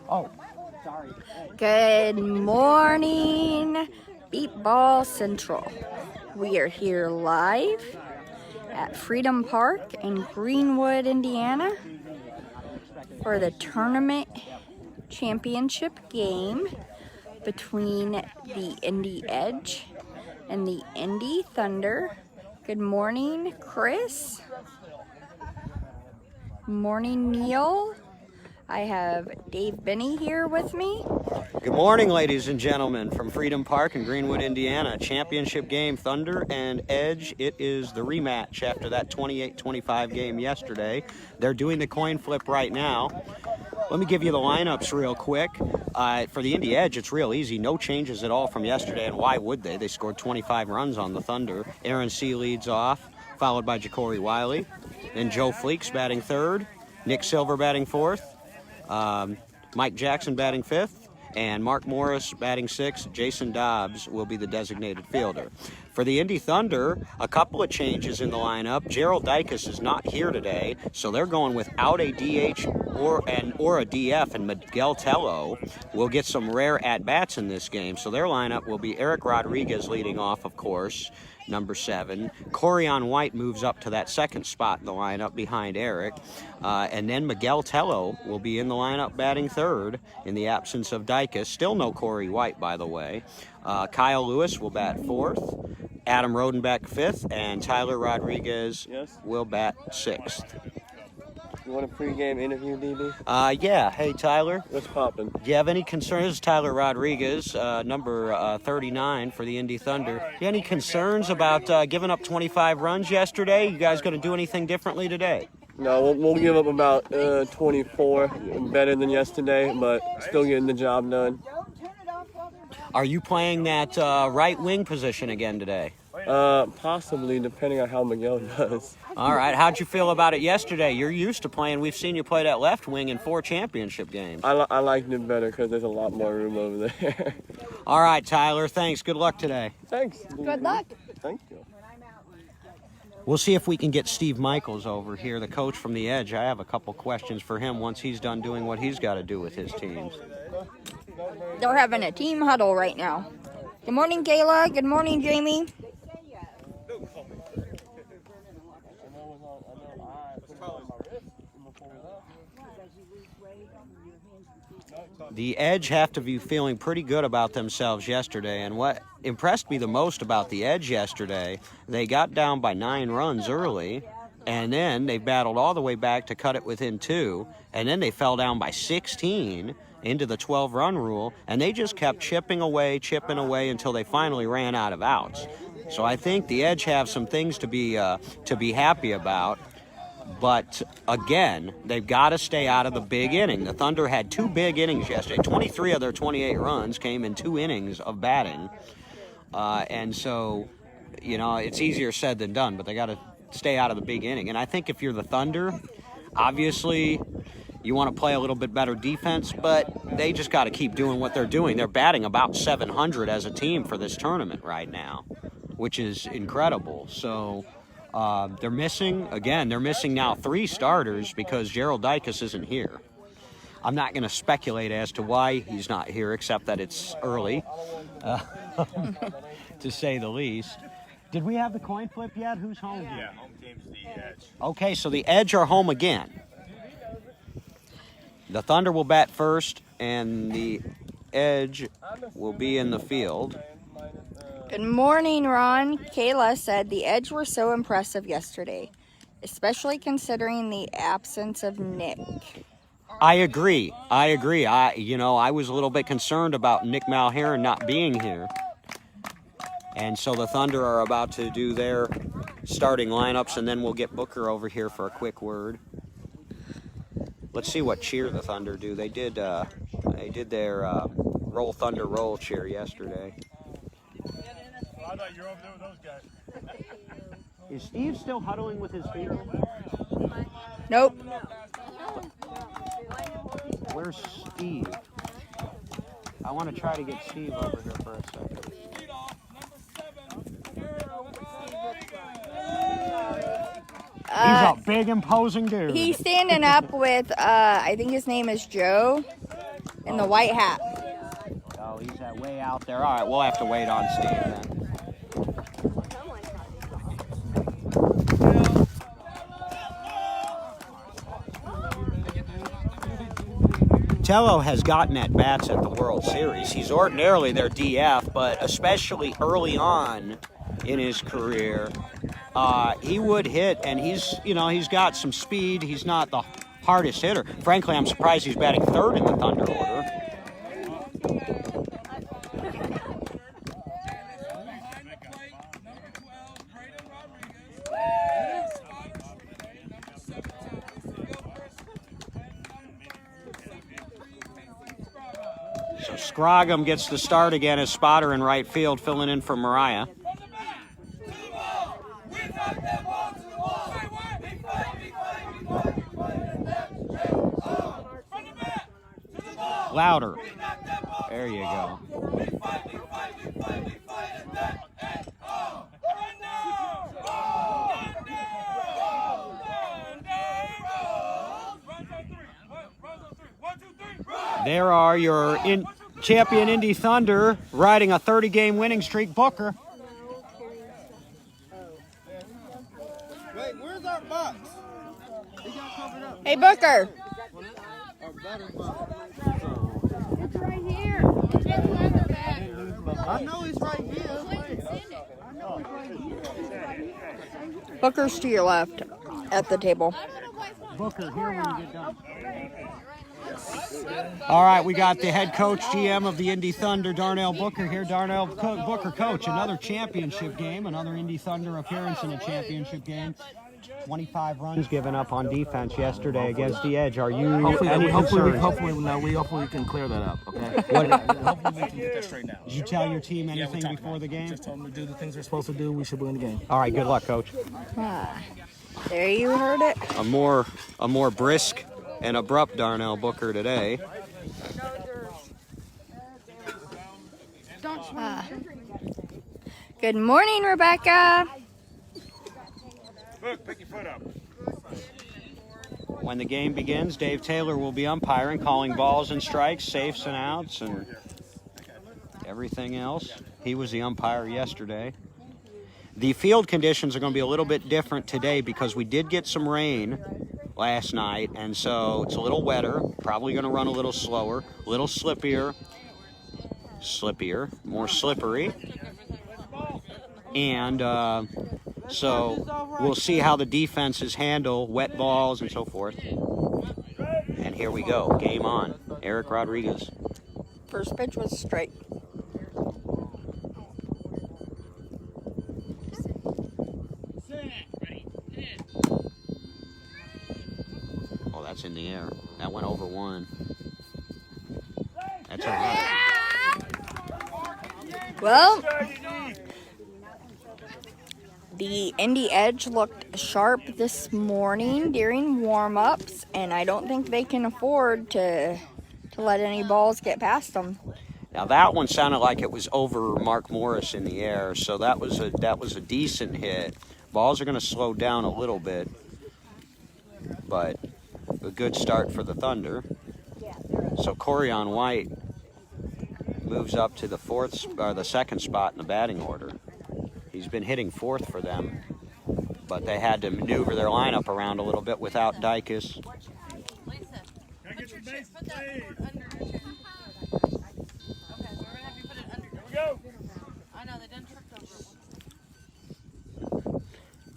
Oh, sorry. Good morning, Beat Ball Central. We are here live at Freedom Park in Greenwood, Indiana for the tournament championship game between the Indy Edge and the Indy Thunder. Good morning, Chris. Morning, Neil. I have Dave Benny here with me. Good morning, ladies and gentlemen, from Freedom Park in Greenwood, Indiana. Championship game, Thunder and Edge. It is the rematch after that 28-25 game yesterday. They're doing the coin flip right now. Let me give you the lineups real quick. For the Indy Edge, it's real easy. No changes at all from yesterday, and why would they? They scored 25 runs on the Thunder. Aaron C. leads off, followed by Ja'Cory Wiley. Then Joe Fleeks batting third. Nick Silver batting fourth. Mike Jackson batting fifth, and Mark Morris batting sixth. Jason Dobbs will be the designated fielder. For the Indy Thunder, a couple of changes in the lineup. Gerald Dicus is not here today, so they're going without a DH or a DF, and Miguel Tello will get some rare at-bats in this game. So their lineup will be Eric Rodriguez leading off, of course, number 7. Corian White moves up to that second spot in the lineup behind Eric. And then Miguel Tello will be in the lineup batting third in the absence of Dicus. Still no Corey White, by the way. Kyle Lewis will bat fourth. Adam Rodenbeck fifth. And Tyler Rodriguez will bat sixth. You want a pregame interview, DB? Yeah. Hey, Tyler. What's poppin'? Do you have any concerns? This is Tyler Rodriguez, number 39 for the Indy Thunder. Do you have any concerns about giving up 25 runs yesterday? You guys going to do anything differently today? No, we'll give up about 24, better than yesterday, but still getting the job done. Are you playing that right wing position again today? Possibly, depending on how Miguel does. All right. How'd you feel about it yesterday? You're used to playing. We've seen you play that left wing in 4 championship games. I liked it better because there's a lot more room over there. All right, Tyler. Thanks. Good luck today. Thanks. Good luck. Thank you. We'll see if we can get Steve Michaels over here, the coach from the Edge. I have a couple questions for him once he's done doing what he's got to do with his teams. They're having a team huddle right now. Good morning, Kayla. Good morning, Jamie. The Edge have to be feeling pretty good about themselves yesterday, and what impressed me the most about the Edge yesterday, they got down by 9 runs early, and then they battled all the way back to cut it within 2, and then they fell down by 16 into the 12-run rule, and they just kept chipping away until they finally ran out of outs. So I think the Edge have some things to be happy about. But, again, they've got to stay out of the big inning. The Thunder had 2 big innings yesterday. 23 of their 28 runs came in 2 innings of batting. And so, you know, it's easier said than done, but they got to stay out of the big inning. And I think if you're the Thunder, obviously you want to play a little bit better defense, but they just got to keep doing what they're doing. They're batting about 700 as a team for this tournament right now, which is incredible. So they're missing now 3 starters because Gerald Dicus isn't here. I'm not going to speculate as to why he's not here, except that it's early, to say the least. Did we have the coin flip yet? Who's home? Yeah, home team's the Edge. Okay, so the Edge are home again. The Thunder will bat first, and the Edge will be in the field. Good morning, Ron. Kayla said the Edge were so impressive yesterday, especially considering the absence of Nick. I agree. I was a little bit concerned about Nick Malheron not being here. And so the Thunder are about to do their starting lineups, and then we'll get Booker over here for a quick word. Let's see what cheer the Thunder do. They did their Roll Thunder Roll cheer yesterday. I thought you were over there with those guys. Is Steve still huddling with his people? Nope. Where's Steve? I want to try to get Steve over here for a second. a big, imposing dude. He's standing up with, I think his name is Joe, in the white hat. Oh, he's way out there. All right, we'll have to wait on Steve then. Tello has gotten at bats at the World Series. He's ordinarily their DF, but especially early on in his career, he would hit, and he's got some speed. He's not the hardest hitter. Frankly, I'm surprised he's batting third in the Thunder order. So Scroggum gets the start again as spotter in right field, filling in for Mariah. Louder. There you go. There are your champion Indy Thunder riding a 30-game winning streak, Booker. Wait, where's our box? Hey, Booker. It's right here. It's in the leather bag. I know he's right here. Booker's to your left at the table. Booker, here when you get done. All right, we got the head coach, GM of the Indy Thunder, Darnell Booker here. Darnell Booker, coach, another championship game, another Indy Thunder appearance in a championship game. 25 runs given up on defense yesterday against the Edge. Are you Hopefully we can clear that up, okay? Hopefully we can get that straightened out. Did you tell your team anything before the game? Just told them to do the things they're supposed to do. We should win the game. All right, good luck, coach. There you heard it. A more brisk and abrupt Darnell Booker today. Good morning, Rebecca. Look, pick your foot up. When the game begins, Dave Taylor will be umpiring, calling balls and strikes, safes and outs, and everything else. He was the umpire yesterday. The field conditions are going to be a little bit different today because we did get some rain last night, and so it's a little wetter, probably going to run a little slower, a little slippier, more slippery. And so we'll see how the defenses handle wet balls and so forth. And here we go. Game on. Eric Rodriguez. First pitch was straight. Oh, that's in the air. That went over one. That's a run. Well, the Indy Edge looked sharp this morning during warm-ups, and I don't think they can afford to let any balls get past them. Now that one sounded like it was over Mark Morris in the air, so that was a decent hit. Balls are going to slow down a little bit, but a good start for the Thunder. So Corian White moves up to the second spot in the batting order. He's been hitting fourth for them, but they had to maneuver their lineup around a little bit without Dykes.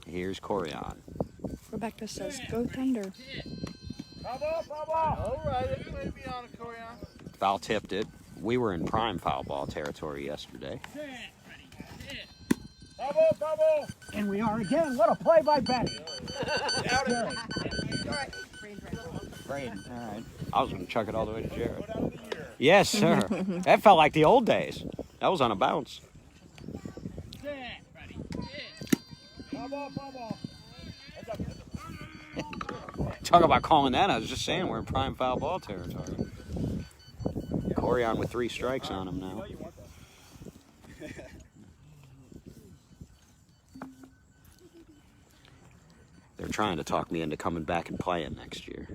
Here's Corian. Rebecca says, "Go Thunder." Foul ball, foul ball. All right, you may be on it, Corian. Foul tipped it. We were in prime foul ball territory yesterday. Foul ball, foul ball. And we are again. What a play by Benny. Braden. All right. I was going to chuck it all the way to Jared. Yes, sir. That felt like the old days. That was on a bounce. Foul ball, foul ball. Talk about calling that. I was just saying we're in prime foul ball territory. Corian with 3 strikes on him now. They're trying to talk me into coming back and playing next year.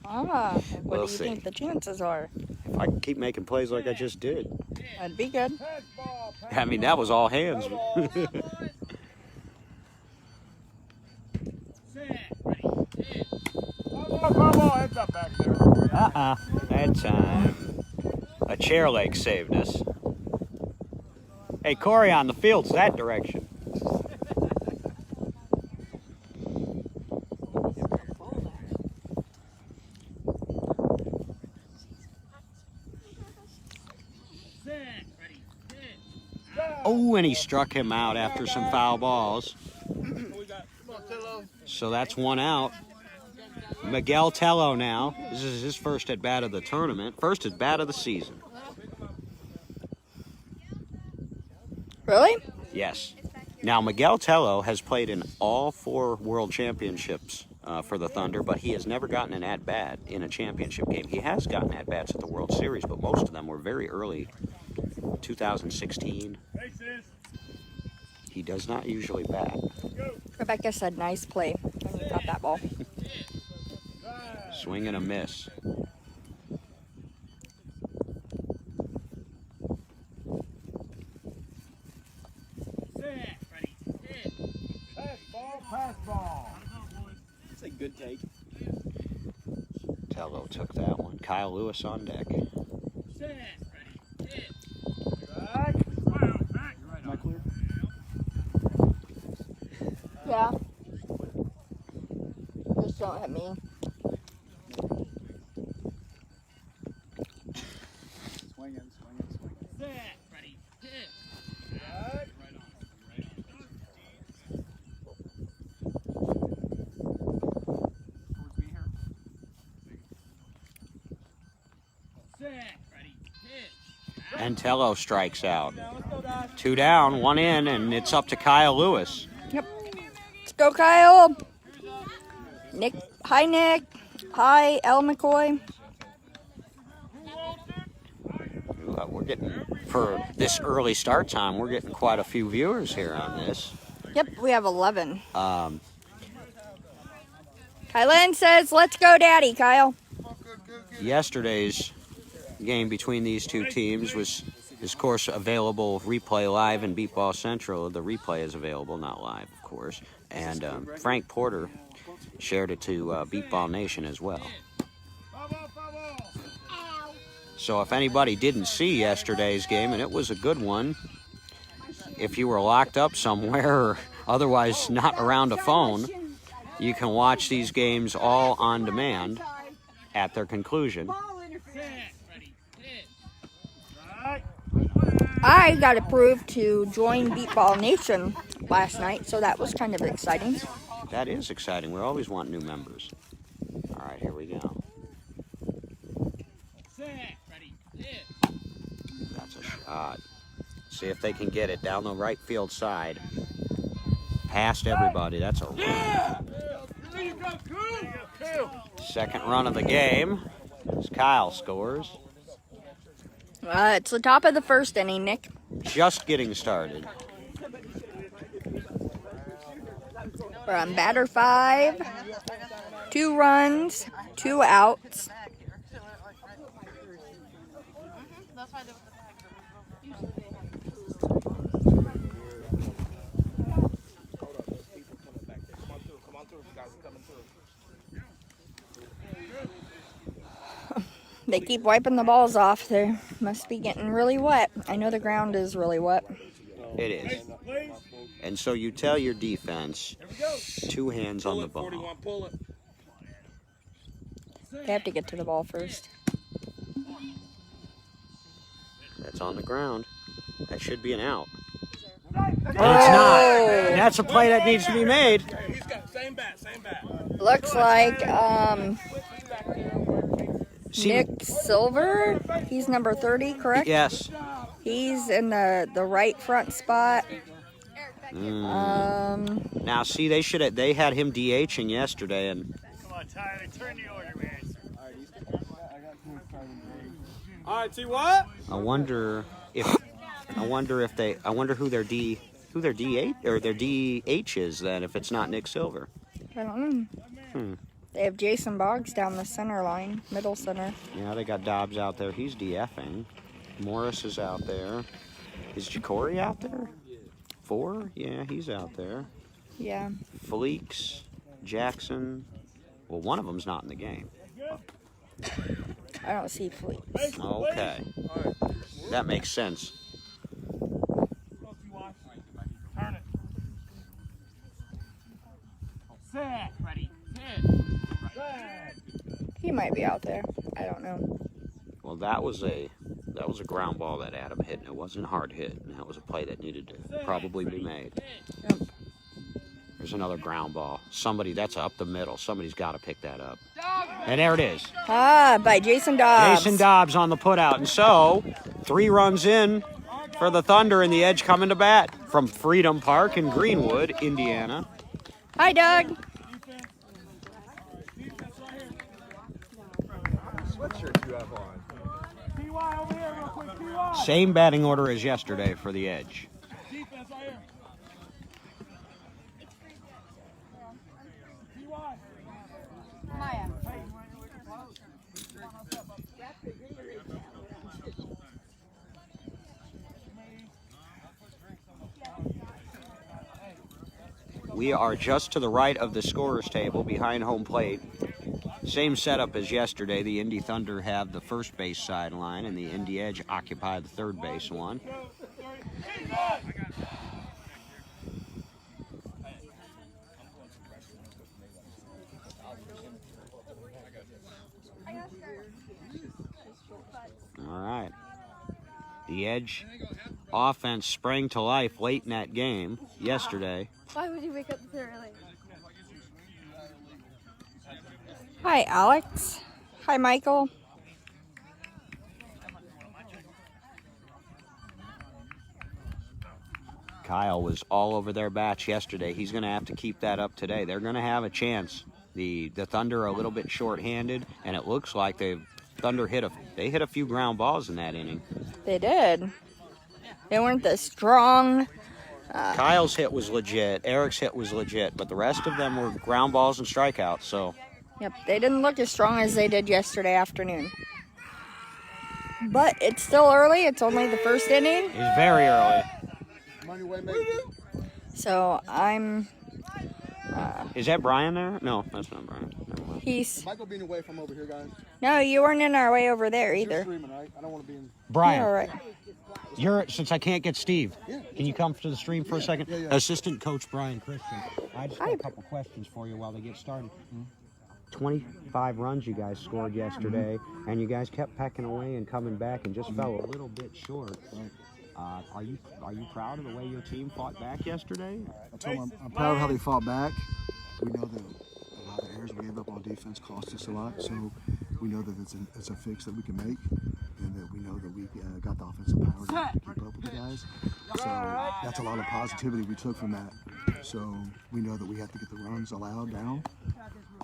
What We'll do you see. think the chances are? If I can keep making plays like I just did. That'd be good. I mean, that was all hands. Heads up back there. That time. A chair leg saved us. Hey, Corey, on the field's that direction. Oh, and he struck him out after some foul balls. So that's one out. Miguel Tello now. This is his first at bat of the tournament. First at bat of the season. Really? Yes. Now, Miguel Tello has played in all 4 world championships for the Thunder, but he has never gotten an at-bat in a championship game. He has gotten at-bats at the World Series, but most of them were very early. 2016. He does not usually bat. Rebecca said nice play when you caught that ball. Swing and a miss. Pass ball. That's a good take. Tello took that one. Kyle Lewis on deck. Am I clear? Yeah. Just don't hit me. And Tello strikes out. 2 down, 1 in, and it's up to Kyle Lewis. Yep. Let's go, Kyle. Nick. Hi, Nick. Hi, El McCoy. We're getting, for this early start time, we're getting quite a few viewers here on this. Yep, we have 11. Kylan says, let's go, Daddy, Kyle. Yesterday's game between these two teams was, of course, available replay live in Beat Ball Central. The replay is available, not live, of course. And Frank Porter shared it to Beat Ball Nation as well. So if anybody didn't see yesterday's game, and it was a good one, if you were locked up somewhere or otherwise not around a phone, you can watch these games all on demand at their conclusion. I got approved to join Beat Ball Nation last night, so that was kind of exciting. That is exciting. We always want new members. All right, here we go. That's a shot. See if they can get it down the right field side. Past everybody. That's a run. Second run of the game. As Kyle scores. It's the top of the first inning, Nick. Just getting started. We're on batter 5. 2 runs, 2 outs. They keep wiping the balls off. They must be getting really wet. I know the ground is really wet. It is. And so you tell your defense, 2 hands on the ball. They have to get to the ball first. That's on the ground. That should be an out. And it's not. That's a play that needs to be made. Looks like Nick Silver. He's number 30, correct? Yes. He's in the right front spot. Now, see, they had him DHing yesterday, and Come on, Tyler, turn the order, man. All right, see what? I wonder who their DH is then if it's not Nick Silver. I don't know. They have Jason Boggs down the center line, middle center. Yeah, they got Dobbs out there. He's DFing. Morris is out there. Is Jacory out there? 4? Yeah, he's out there. Yeah. Fleeks, Jackson. Well, one of them's not in the game. I don't see Fleets. Okay. That makes sense. Turn it. Set. Ready. Set. He might be out there. I don't know. Well, that was a ground ball that Adam hit, and it wasn't a hard hit, and that was a play that needed to probably be made. Yep. There's another ground ball. Somebody, that's up the middle. Somebody's got to pick that up. And there it is. By Jason Dobbs. Jason Dobbs on the putout. And so, 3 runs in for the Thunder, and the Edge coming to bat from Freedom Park in Greenwood, Indiana. Hi, Doug. TY over here real quick. TY. Same batting order as yesterday for the Edge. Defense right here. We are just to the right of the scorer's table behind home plate. Same setup as yesterday. The Indy Thunder have the first base sideline, and the Indy Edge occupy the third base one. All right. The Edge offense sprang to life late in that game yesterday. Why would you wake up so early? Hi, Alex. Hi, Michael. Kyle was all over their bats yesterday. He's going to have to keep that up today. They're going to have a chance. The Thunder are a little bit short-handed, and it looks like Thunder hit a few ground balls in that inning. They did. They weren't the strong. Kyle's hit was legit. Eric's hit was legit, but the rest of them were ground balls and strikeouts. So, Yep, they didn't look as strong as they did yesterday afternoon. But it's still early. It's only the first inning. it's very early. So I'm. Is that Brian there? No, that's not Brian. Never mind. He's. Michael being away from over here, guys. No, you weren't in our way over there You're either. streaming, right? I don't want to be in. Brian, All right. since I can't get Steve, can you come to the stream for a second? Yeah. Assistant Coach Brian Christian. I just got a couple questions for you while they get started. 25 runs you guys scored yesterday, and you guys kept pecking away and coming back and just fell a little bit short. Are you proud of the way your team fought back yesterday? I told them I'm proud of how they fought back. We know that a lot of the errors we gave up on defense cost us a lot, so we know that it's a fix that we can make, and that we know that we got the offensive power to keep up with the guys. So that's a lot of positivity we took from that. So we know that we have to get the runs allowed down,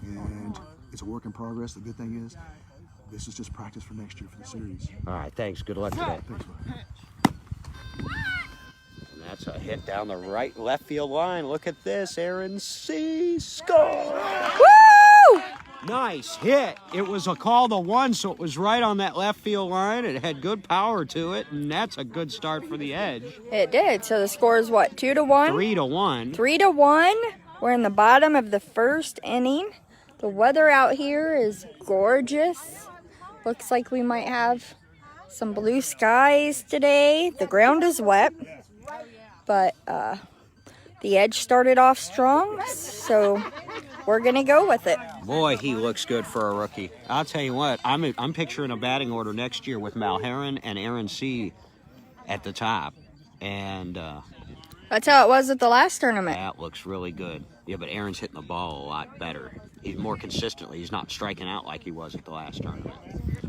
and it's a work in progress. The good thing is, this is just practice for next year for the series. All right, thanks. Good luck today. Thanks, bud. And that's a hit down the left field line. Look at this, Aaron C. Score! Woo! Nice hit. It was a call to 1, so it was right on that left field line. It had good power to it, and that's a good start for the Edge. It did. So the score is what? 2-1. 3-1. 3-1. We're in the bottom of the first inning. The weather out here is gorgeous. Looks like we might have some blue skies today. The ground is wet, but the Edge started off strong, so we're gonna go with it. Boy, he looks good for a rookie. I'll tell you what, I'm picturing a batting order next year with Malheron and Aaron C. at the top, and That's how it was at the last tournament. that looks really good. Yeah, but Aaron's hitting the ball a lot better. He's more consistently. He's not striking out like he was at the last tournament.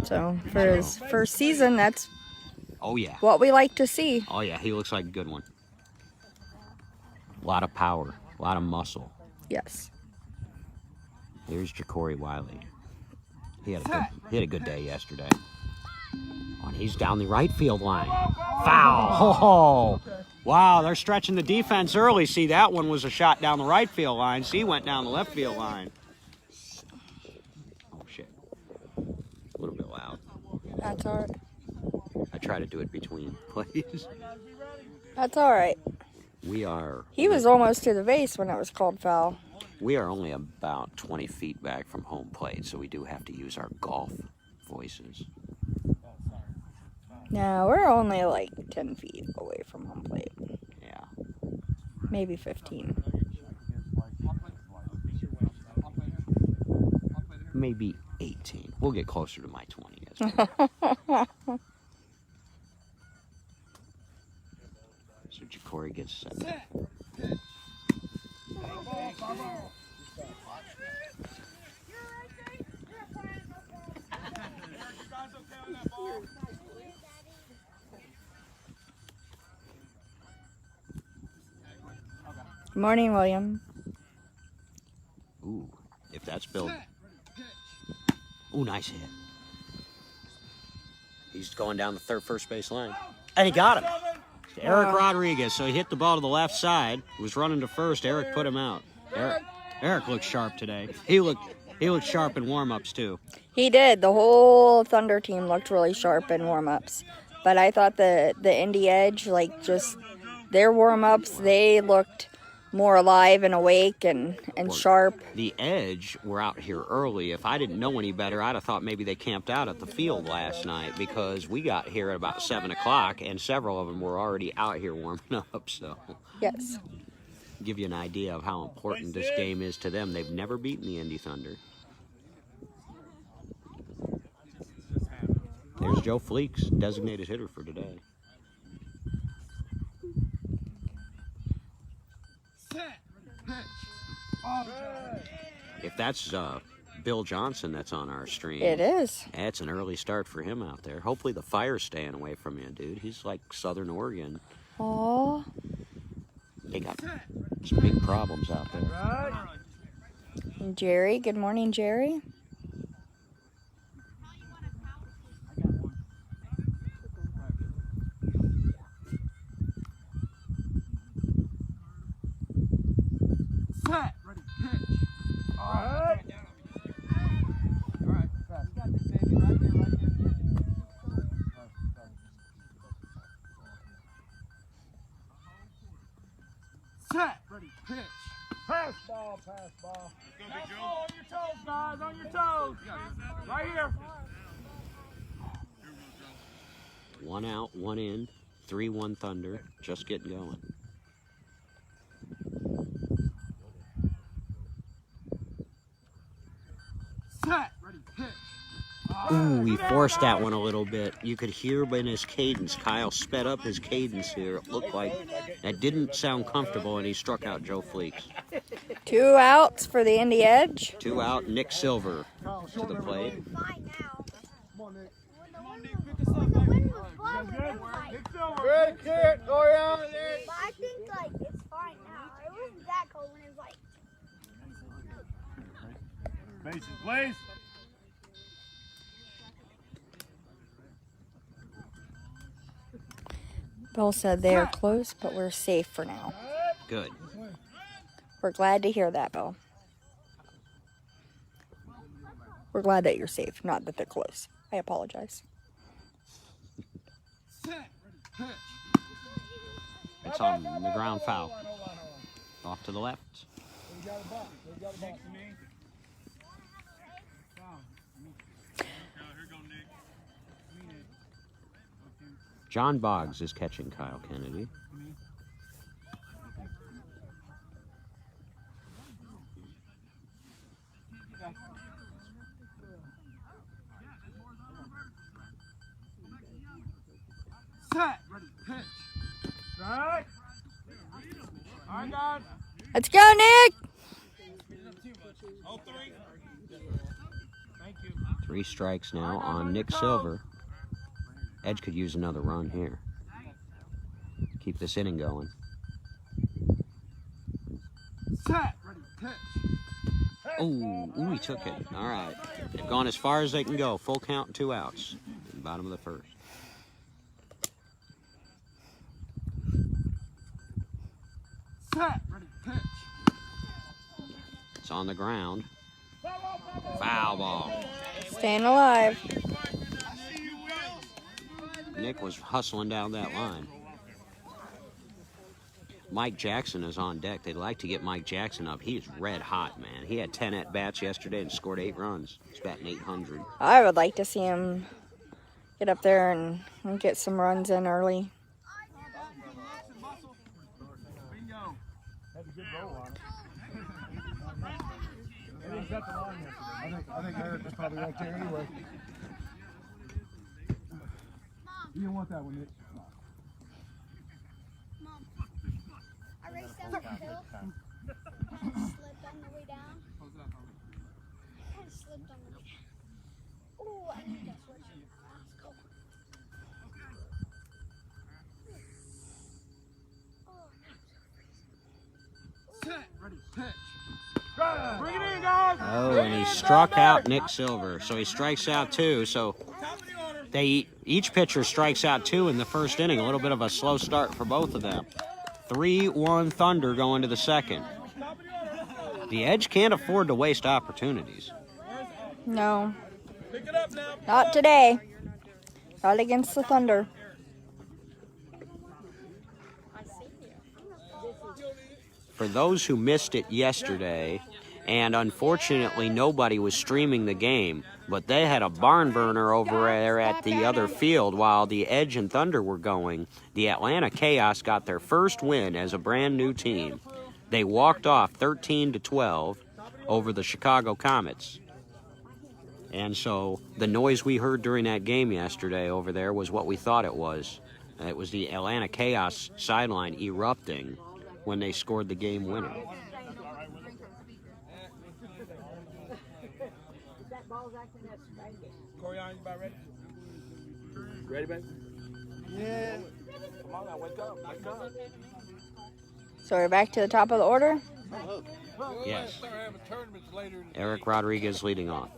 So for his first season, that's Oh, yeah. what we like to see. Oh, yeah, he looks like a good one. A lot of power, a lot of muscle. Yes. Here's Jacory Wiley. He had a good day yesterday. Oh, and he's down the right field line. Foul. Oh, Wow, they're stretching the defense early. See, that one was a shot down the right field line. See, went down the left field line. Oh, shit. A little bit loud. That's all right. I try to do it between plays. That's all right. He was almost to the base when it was called foul. We are only about 20 feet back from home plate, so we do have to use our golf voices. No, we're only like 10 feet away from home plate. Yeah. Maybe 15. Maybe 18. We'll get closer to my 20 as well. So Ja'Cory gets set. Good morning, William. Ooh, if that's Bill. Ooh, nice hit. He's going down the first base line. And he got him. Eric Rodriguez. So he hit the ball to the left side. Was running to first. Eric put him out. Eric looked sharp today. He looked sharp in warm-ups too. He did. The whole Thunder team looked really sharp in warm-ups. But I thought the Indy Edge, like just their warm-ups, they looked more alive and awake and sharp. The Edge were out here early. If I didn't know any better, I'd have thought maybe they camped out at the field last night because we got here at about 7 o'clock and several of them were already out here warming up. So yes. Give you an idea of how important this game is to them. They've never beaten the Indy Thunder. There's Joe Fleeks, designated hitter for today. If that's Bill Johnson that's on our stream. It is. That's an early start for him out there. Hopefully the fire's staying away from you, dude. He's like Southern Oregon. Aw. They got some big problems out there. And Jerry, good morning, Jerry. Pass ball. Pass ball on your toes, guys. On your toes. Right here. 1 out, 1 in, 3-1 Thunder. Just getting going. Set. Ready. Pitch. Ooh, he forced that one a little bit. You could hear in his cadence. Kyle sped up his cadence here. It looked like that didn't sound comfortable, and he struck out Joe Fleeks. 2 outs for the Indy Edge. 2 out, Nick Silver to the plate. Good kick. Go around But I think like it's fine now. It wasn't that cold when it was like. Bases, please. Bill said they are close, but we're safe for now. Good. We're glad to hear that, Bill. We're glad that you're safe, not that they're close. I apologize. It's on the ground foul. Off to the left. John Boggs is catching Kyle Kennedy. Set. Ready. Pitch. Right. All right, guys. Let's go, Nick! All 3. Thank you. 3 strikes now on Nick Silver. Edge could use another run here. Keep this inning going. Set. Ready. Pitch. Ooh, he took it. All right. They've gone as far as they can go. Full count, 2 outs. Bottom of the first. Set. Ready. Pitch. It's on the ground. Foul ball. Staying alive. Nick was hustling down that line. Mike Jackson is on deck. They'd like to get Mike Jackson up. He's red hot, man. He had 10 at-bats yesterday and scored 8 runs. He's batting 800. I would like to see him get up there and get some runs in early. I think Eric was probably right there anyway. You didn't want that one, Nick. I raced down the hill. Slipped on the way down. Kind of slipped on the way down. Oh, I need that switch. Let's go. Set. Ready. Pitch. Bring it in, guys. Oh, and he struck out Nick Silver. So he strikes out 2. So each pitcher strikes out 2 in the first inning. A little bit of a slow start for both of them. 3-1 Thunder going to the second. The Edge can't afford to waste opportunities. No. Not today. Not against the Thunder. For those who missed it yesterday, and unfortunately nobody was streaming the game, but they had a barn burner over there at the other field while the Edge and Thunder were going. The Atlanta Chaos got their first win as a brand new team. They walked off 13-12 over the Chicago Comets. And so the noise we heard during that game yesterday over there was what we thought it was. It was the Atlanta Chaos sideline erupting when they scored the game winner. Corian, you about ready? Ready, baby? Yeah. Come on now, wake up. Wake up. So we're back to the top of the order. Yes. Eric Rodriguez leading off.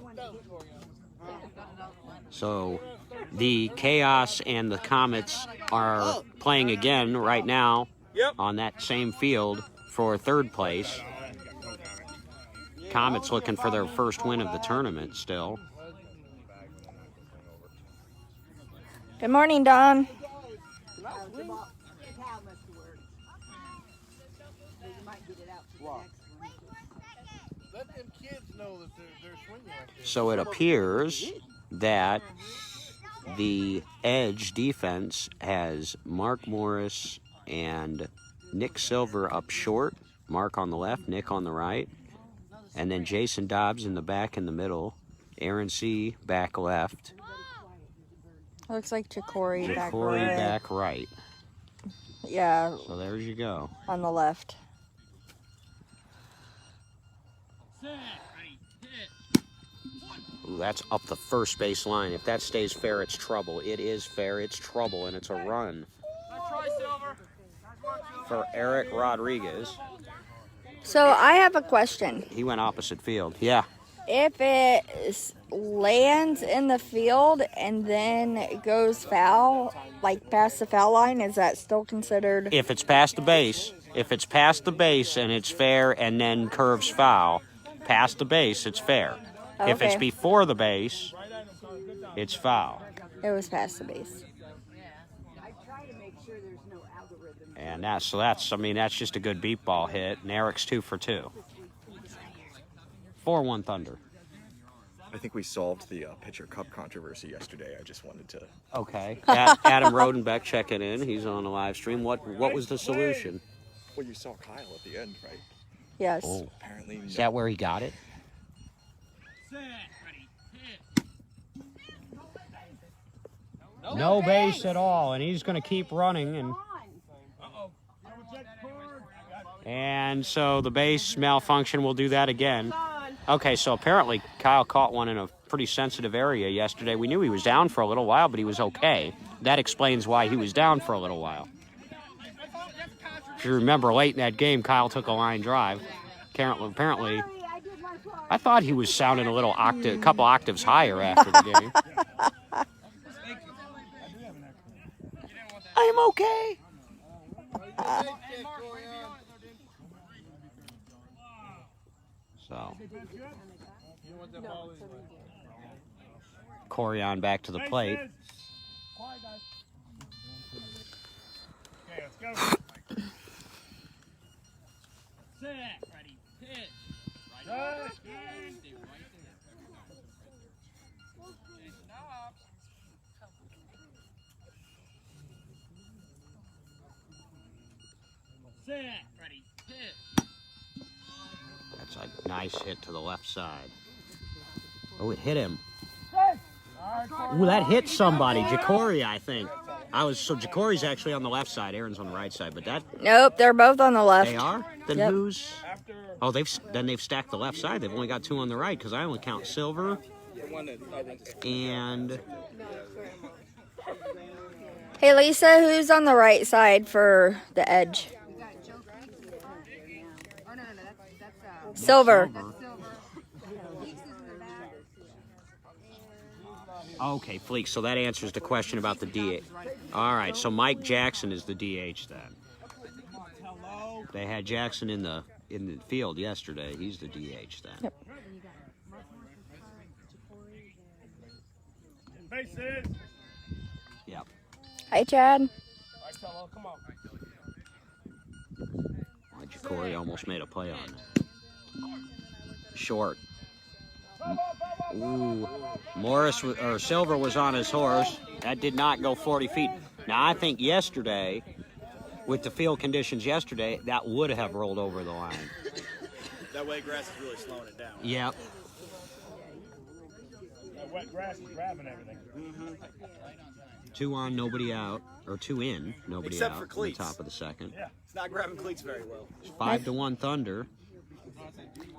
So the Chaos and the Comets are playing again right now on that same field for third place. Comets looking for their first win of the tournament still. Good morning, Don. So it appears that the Edge defense has Mark Morris and Nick Silver up short. Mark on the left, Nick on the right. And then Jason Dobbs in the back in the middle. Aaron C. back left. Looks like Ja'Cory back Corey right. back right. Yeah, So there you go. on the left. Ooh, that's up the first base line. If that stays fair, it's trouble. It is fair, it's trouble, and it's a run for Eric Rodriguez. So I have a question. He went opposite field. Yeah. If it lands in the field and then it goes foul, like past the foul line, is that still considered? If it's past the base and it's fair and then curves foul, past the base, it's fair. If it's Okay. before the base, it's foul. It was past the base. And that's just a good beat ball hit. And Eric's 2 for 2. 4-1 Thunder. I think we solved the pitcher cup controversy yesterday. I just wanted to. Okay. Adam Rodenbeck checking in. He's on the live stream. What was the solution? Well, you saw Kyle at the end, right? Yes. Oh. Apparently. Is that where he got it? No base at all, and he's going to keep running. And so the base malfunction will do that again. Okay, so apparently Kyle caught one in a pretty sensitive area yesterday. We knew he was down for a little while, but he was okay. That explains why he was down for a little while. If you remember, late in that game, Kyle took a line drive. Apparently, I thought he was sounding a couple octaves higher after the game. I'm okay. Corian back to the plate. Quiet, guys. Okay, let's go. Set, ready, pitch. Set. Stay right there. Stop. Set, ready, pitch. That's a nice hit to the left side. Oh, it hit him. Ooh, that hit somebody. Jacory, I think. Jacory's actually on the left side. Aaron's on the right side, but that Nope, they're both on the left. they are. Then Yep. who's? Oh, they've stacked the left side. They've only got two on the right because I only count Silver and Hey, Lisa, who's on the right side for the edge? Silver. Okay, Fleek. So that answers the question about the DH. All right, so Mike Jackson is the DH then. They had Jackson in the field yesterday. He's the DH then. Yep. Bases. Yep. Hi, Chad. All right, Tello, come on. Jacory almost made a play on it. Short. Ooh. Silver was on his horse. That did not go 40 feet. Now, I think yesterday, with the field conditions yesterday, that would have rolled over the line. That way grass is really slowing it down. Yep. That wet grass is grabbing everything. 2 on, nobody out. Or 2 in, nobody Except out. for In the cleats. top of the second. Yeah. It's not grabbing cleats very well. 5-1 Thunder.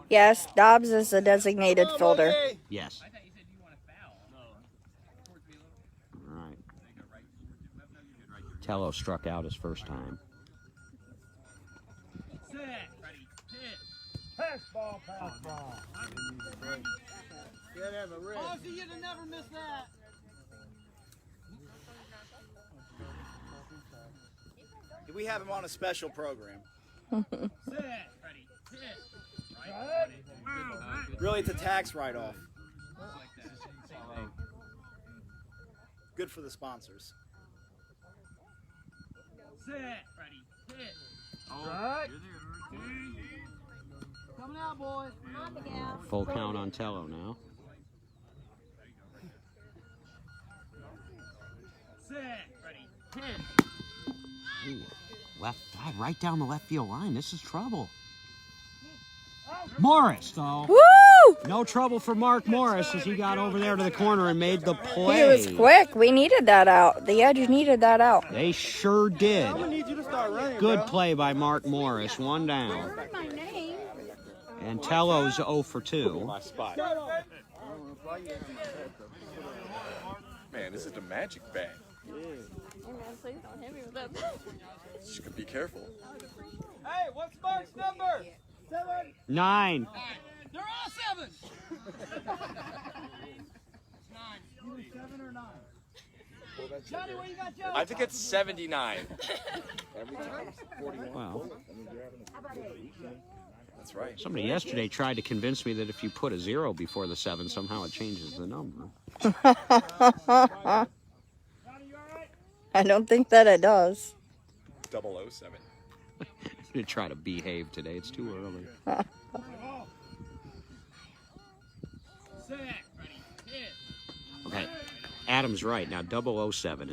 Yes, Dobbs is the designated fielder. Yes. All right. Tello struck out his first time. Set, ready, pitch. Pass ball, pass ball. Ozzy, you'd have never missed that. We have him on a special program. Set, ready, pitch. Really, it's a tax write-off. Good for the sponsors. Set, ready, pitch. Right. Coming out, boys. Full count on Tello now. Set, ready, pitch. Ooh, right down the left field line. This is trouble. Morris, though. Woo! No trouble for Mark Morris as he got over there to the corner and made the play. He was quick. We needed that out. The edge needed that out. They sure did. I'm gonna need you to start running, Good bro. play by Mark Morris. 1 down. And Tello's 0 for 2. My spot. Man, this is the magic bag. Just gotta be careful. Hey, what's Mark's number? 9. They're all 7. 9. 7 or 9? Johnny, where you got Johnny? I think it's 79. Well, That's right. somebody yesterday tried to convince me that if you put a 0 before the 7, somehow it changes the number. I don't think that it does. 007. To try to behave today. It's too early. Set, ready, pitch. Okay, Adam's right. Now 007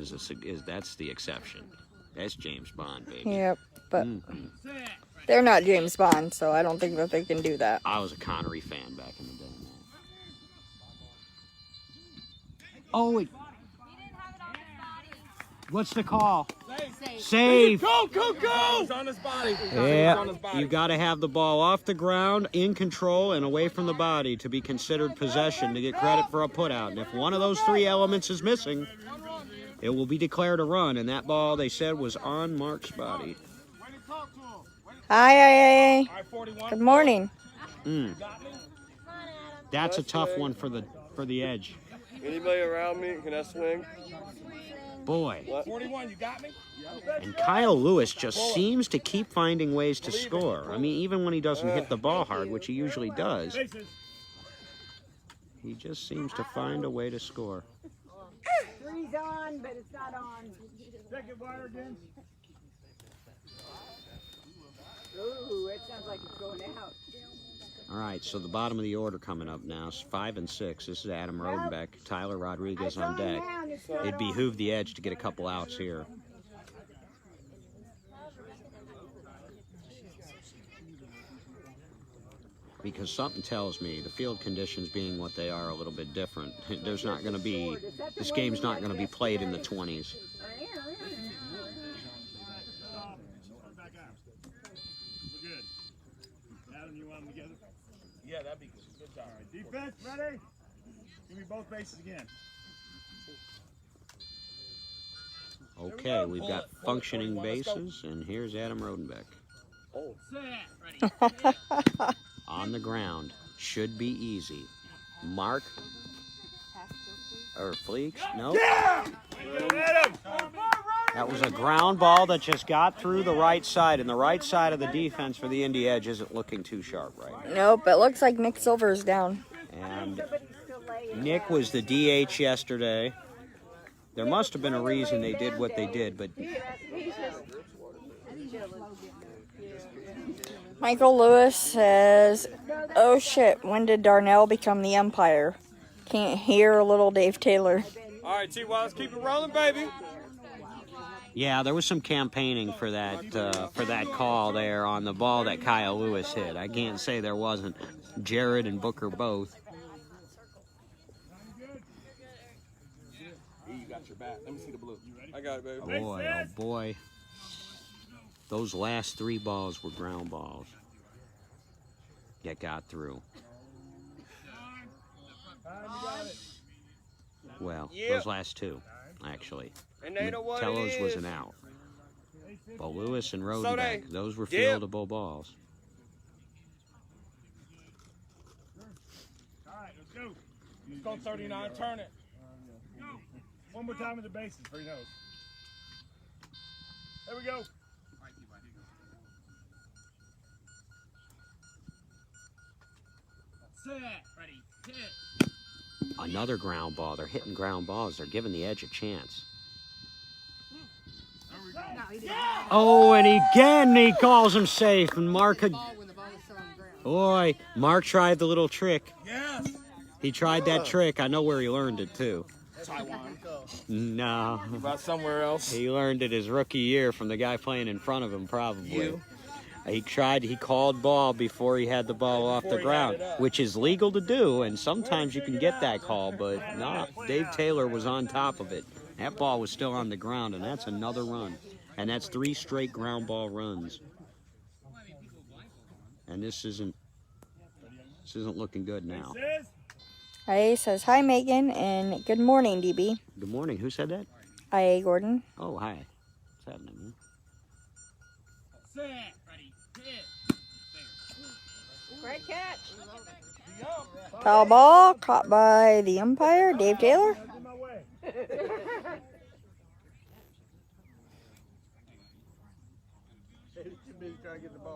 that's the exception. That's James Bond, baby. Yep, but Mhm. Set, they're not James Bond, so I don't think that they can do that. I was a Connery fan back in the day. Oh, wait. What's the call? Save. Go, go, go! It's on his body. Yeah, you got to have the ball off the ground, in control, and away from the body to be considered possession to get credit for a putout. And if one of those 3 elements is missing, it will be declared a run. And that ball, they said, was on Mark's body. Hi. 41. Good morning. That's a tough one for the edge. Anybody around me? Can I swing? Boy. 41, you got me? And Kyle Lewis just seems to keep finding ways to score. I mean, even when he doesn't hit the ball hard, which he usually does. Bases. He just seems to find a way to score. Three's on, but it's not on. Second wire again. Ooh, it sounds like it's going out. All right, so the bottom of the order coming up now is 5 and 6. This is Adam Rodenbeck, Tyler Rodriguez on deck. It behooved the Edge to get a couple outs here. Because something tells me the field conditions being what they are a little bit different. There's not going to be, this game's not going to be played in the 20s. Yeah, that'd be good. Good job. All right, defense, ready? Give me both bases again. Okay, we've got functioning bases, and here's Adam Rodenbeck. On the ground. Should be easy. Mark. Or Fleeks? No. That was a ground ball that just got through the right side, and the right side of the defense for the Indy Edge isn't looking too sharp right now. Nope, it looks like Nick Silver's down. And Nick was the DH yesterday. There must have been a reason they did what they did, but Michael Lewis says, oh shit, when did Darnell become the umpire? Can't hear little Dave Taylor. All right, T. Wallace, keep it rolling, baby. yeah, there was some campaigning for that call there on the ball that Kyle Lewis hit. I can't say there wasn't. Jared and Booker both. You got your bat. Let me see the blue. I got it, baby. Oh boy, oh boy. Those last 3 balls were ground balls that got through. Well, those last 2, actually. Tello's was an out. But Lewis and Rodenbeck, those were fieldable balls. All right, let's go. Let's go 39, turn it. Go. One more time with the bases for your nose. There we go. Set, ready, hit. Another ground ball. They're hitting ground balls. They're giving the Edge a chance. Oh, and again he calls him safe. And Mark had... Boy, Mark tried the little trick. Yes. He tried that trick. I know where he learned it, too. Taiwan. No. About somewhere else. He learned it his rookie year from the guy playing in front of him, probably. He called ball before he had the ball off the ground, which is legal to do, and sometimes you can get that call, but not. Dave Taylor was on top of it. That ball was still on the ground, and that's another run. And that's 3 straight ground ball runs. And this isn't looking good now. IA says, hi Megan, and good morning, DB. Good morning. Who said that? IA Gordon. Oh, hi. What's happening, man? Set, ready, hit. Great catch. Foul ball caught by the umpire, Dave Taylor.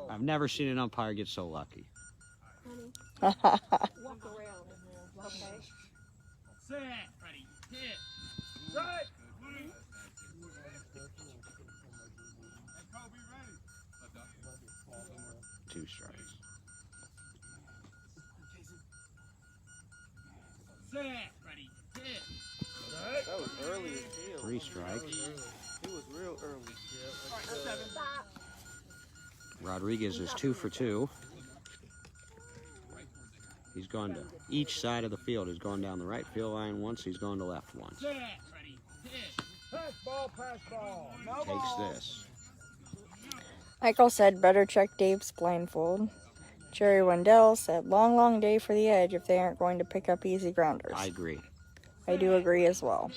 I've never seen an umpire get so lucky. Walk around. Okay. Set, ready, hit. Right. 2 strikes. Set, ready, hit. That was early as hell. 3 strikes. He was real early. Rodriguez is 2 for 2. He's gone to each side of the field. He's gone down the right field line once. He's gone to left once. Set, ready, hit. Pass ball, pass ball. No Takes ball. this. Michael said, better check Dave's blindfold. Jerry Wendell said, long, long day for the Edge if they aren't going to pick up easy grounders. I agree. I do agree as well.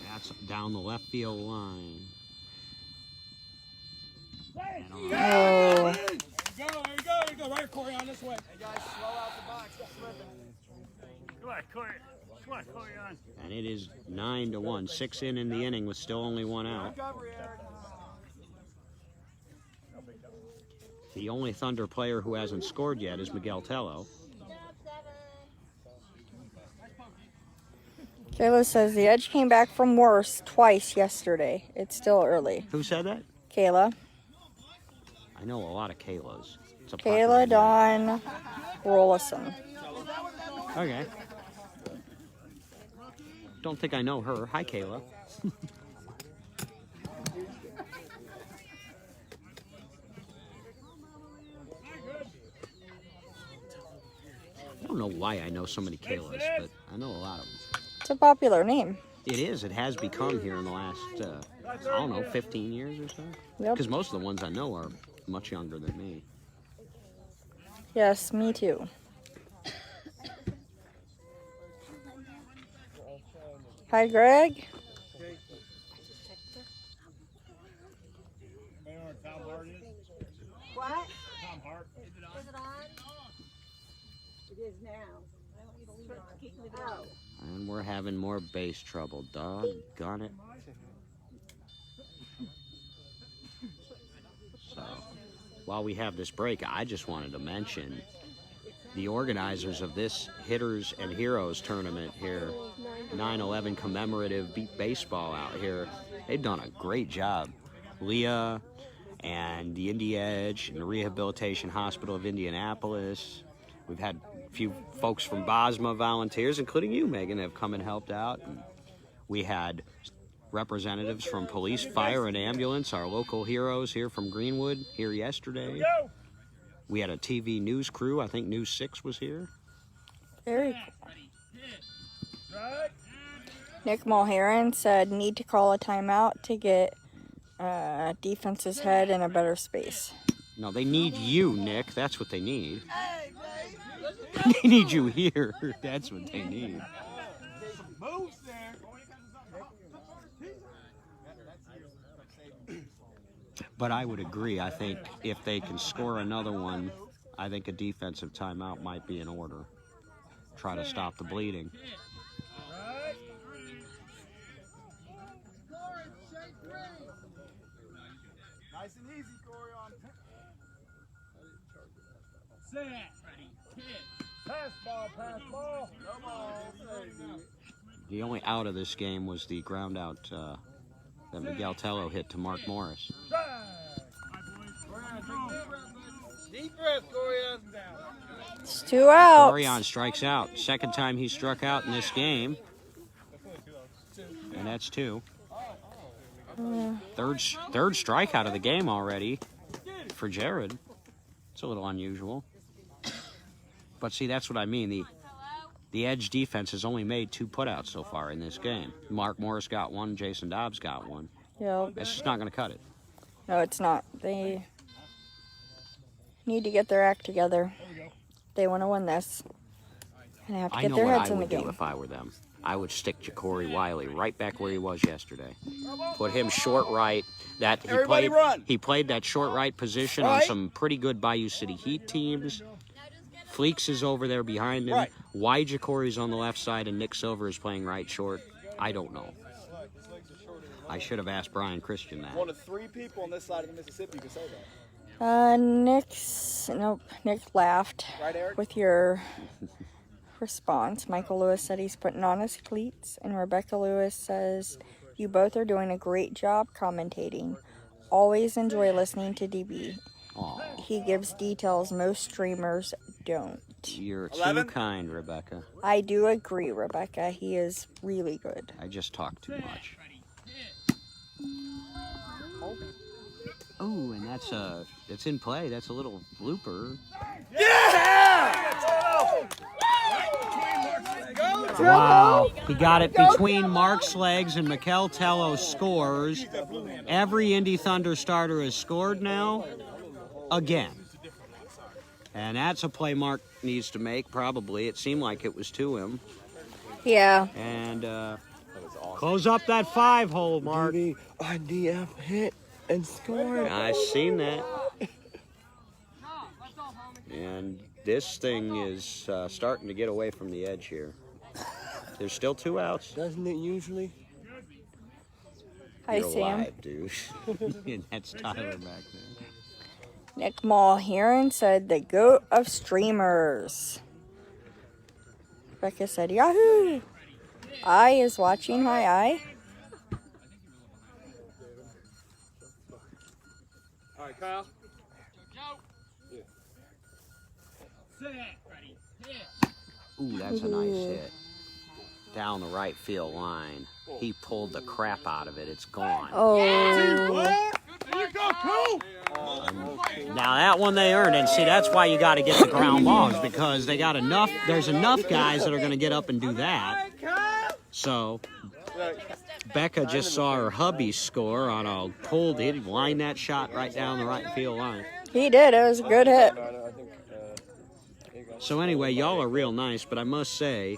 That's down the left field line. Oh. There you go, right, Corey, on this way. Hey, guys, slow out the box. It's slipping. Come on, Corey. Come on, Corey on. And it is 9-1. 6 in the inning with still only 1 out. The only Thunder player who hasn't scored yet is Miguel Tello. Kayla says the Edge came back from worse twice yesterday. It's still early. Who said that? Kayla. I know a lot of Kaylas. It's a Kayla popular Dawn Rollison. name. Okay. Don't think I know her. Hi, Kayla. I don't know why I know so many Kaylas, but I know a lot of them. It's a popular name. It is. It has become here in the last, I don't know, 15 years or so. Yep. Because most of the ones I know are much younger than me. Yes, me too. Hi, Greg. What? Tom Hart. Is it on? It is now. Oh. And we're having more bass trouble. Doggone it. So, while we have this break, I just wanted to mention the organizers of this Hitters and Heroes tournament here, 9/11 commemorative beat baseball out here. They've done a great job. Leah and the Indy Edge and the Rehabilitation Hospital of Indianapolis. We've had a few folks from Bosma volunteers, including you, Megan, have come and helped out. And we had representatives from police, fire, and ambulance, our local heroes here from Greenwood, here yesterday. We had a TV news crew. I think News 6 was here. Very cool. Nick Mulheron said, need to call a timeout to get defense's head in a better space. No, they need you, Nick. That's what they need. They need you here. That's what they need. But I would agree. I think if they can score another one, I think a defensive timeout might be in order. Try to stop the bleeding. Nice and easy, Corion. Set. Hit. Pass ball, pass ball. Come on. The only out of this game was the ground out that Miguel Tello hit to Mark Morris. Deep breath, Corion. It's 2 outs. Corion strikes out. Second time he struck out in this game. And that's 2. Third strikeout of the game already for Jared. It's a little unusual. But see, that's what I mean. The Edge defense has only made 2 putouts so far in this game. Mark Morris got 1, Jason Dobbs got 1. Yep. That's just not going to cut it. No, it's not. They need to get their act together. They want to win this. And they have to I get know their what heads I in the would do game. if I were them. I would stick Ja'Cory Wiley right back where he was yesterday. Put him short right. He played that short right position on some pretty good Bayou City Heat teams. Fleeks is over there behind him. Why Ja'Cory's on the left side and Nick Silver is playing right short, I don't know. I should have asked Brian Christian that. One of 3 people on this side of the Mississippi can say that. Nick laughed Right, Eric? with your response. Michael Lewis said he's putting on his cleats, and Rebecca Lewis says, you both are doing a great job commentating. Always enjoy listening to DB. Aw, He gives details most streamers don't. you're too 11? kind, Rebecca. I do agree, Rebecca. He is really good. I just talk too much. Oh, and it's in play. That's a little blooper. Wow. He got it between Mark's legs and Mikel Tello scores. Every Indy Thunder starter has scored now. Again. And that's a play Mark needs to make, probably. It seemed like it was to him. Yeah. And close up that 5-hole, Mark. IDF hit and scored. I seen that. And this thing is starting to get away from the edge here. There's still 2 outs. Doesn't it usually? Hi, You're Sam. alive, dude. And that's Tyler back there. Nick Mulheron said the goat of streamers. Rebecca said Yahoo! Eye is watching. Hi, Eye. All right, Kyle. Ooh, that's a nice hit. Down the right field line. He pulled the crap out of it. It's gone. Oh. There you go, Cole. Now that one they earned, and see, that's why you got to get the ground balls, because they got enough. There's enough guys that are going to get up and do that. So Becca just saw her hubby score on a pulled. He lined that shot right down the right field line. He did. It was a good hit. So anyway, y'all are real nice, but I must say,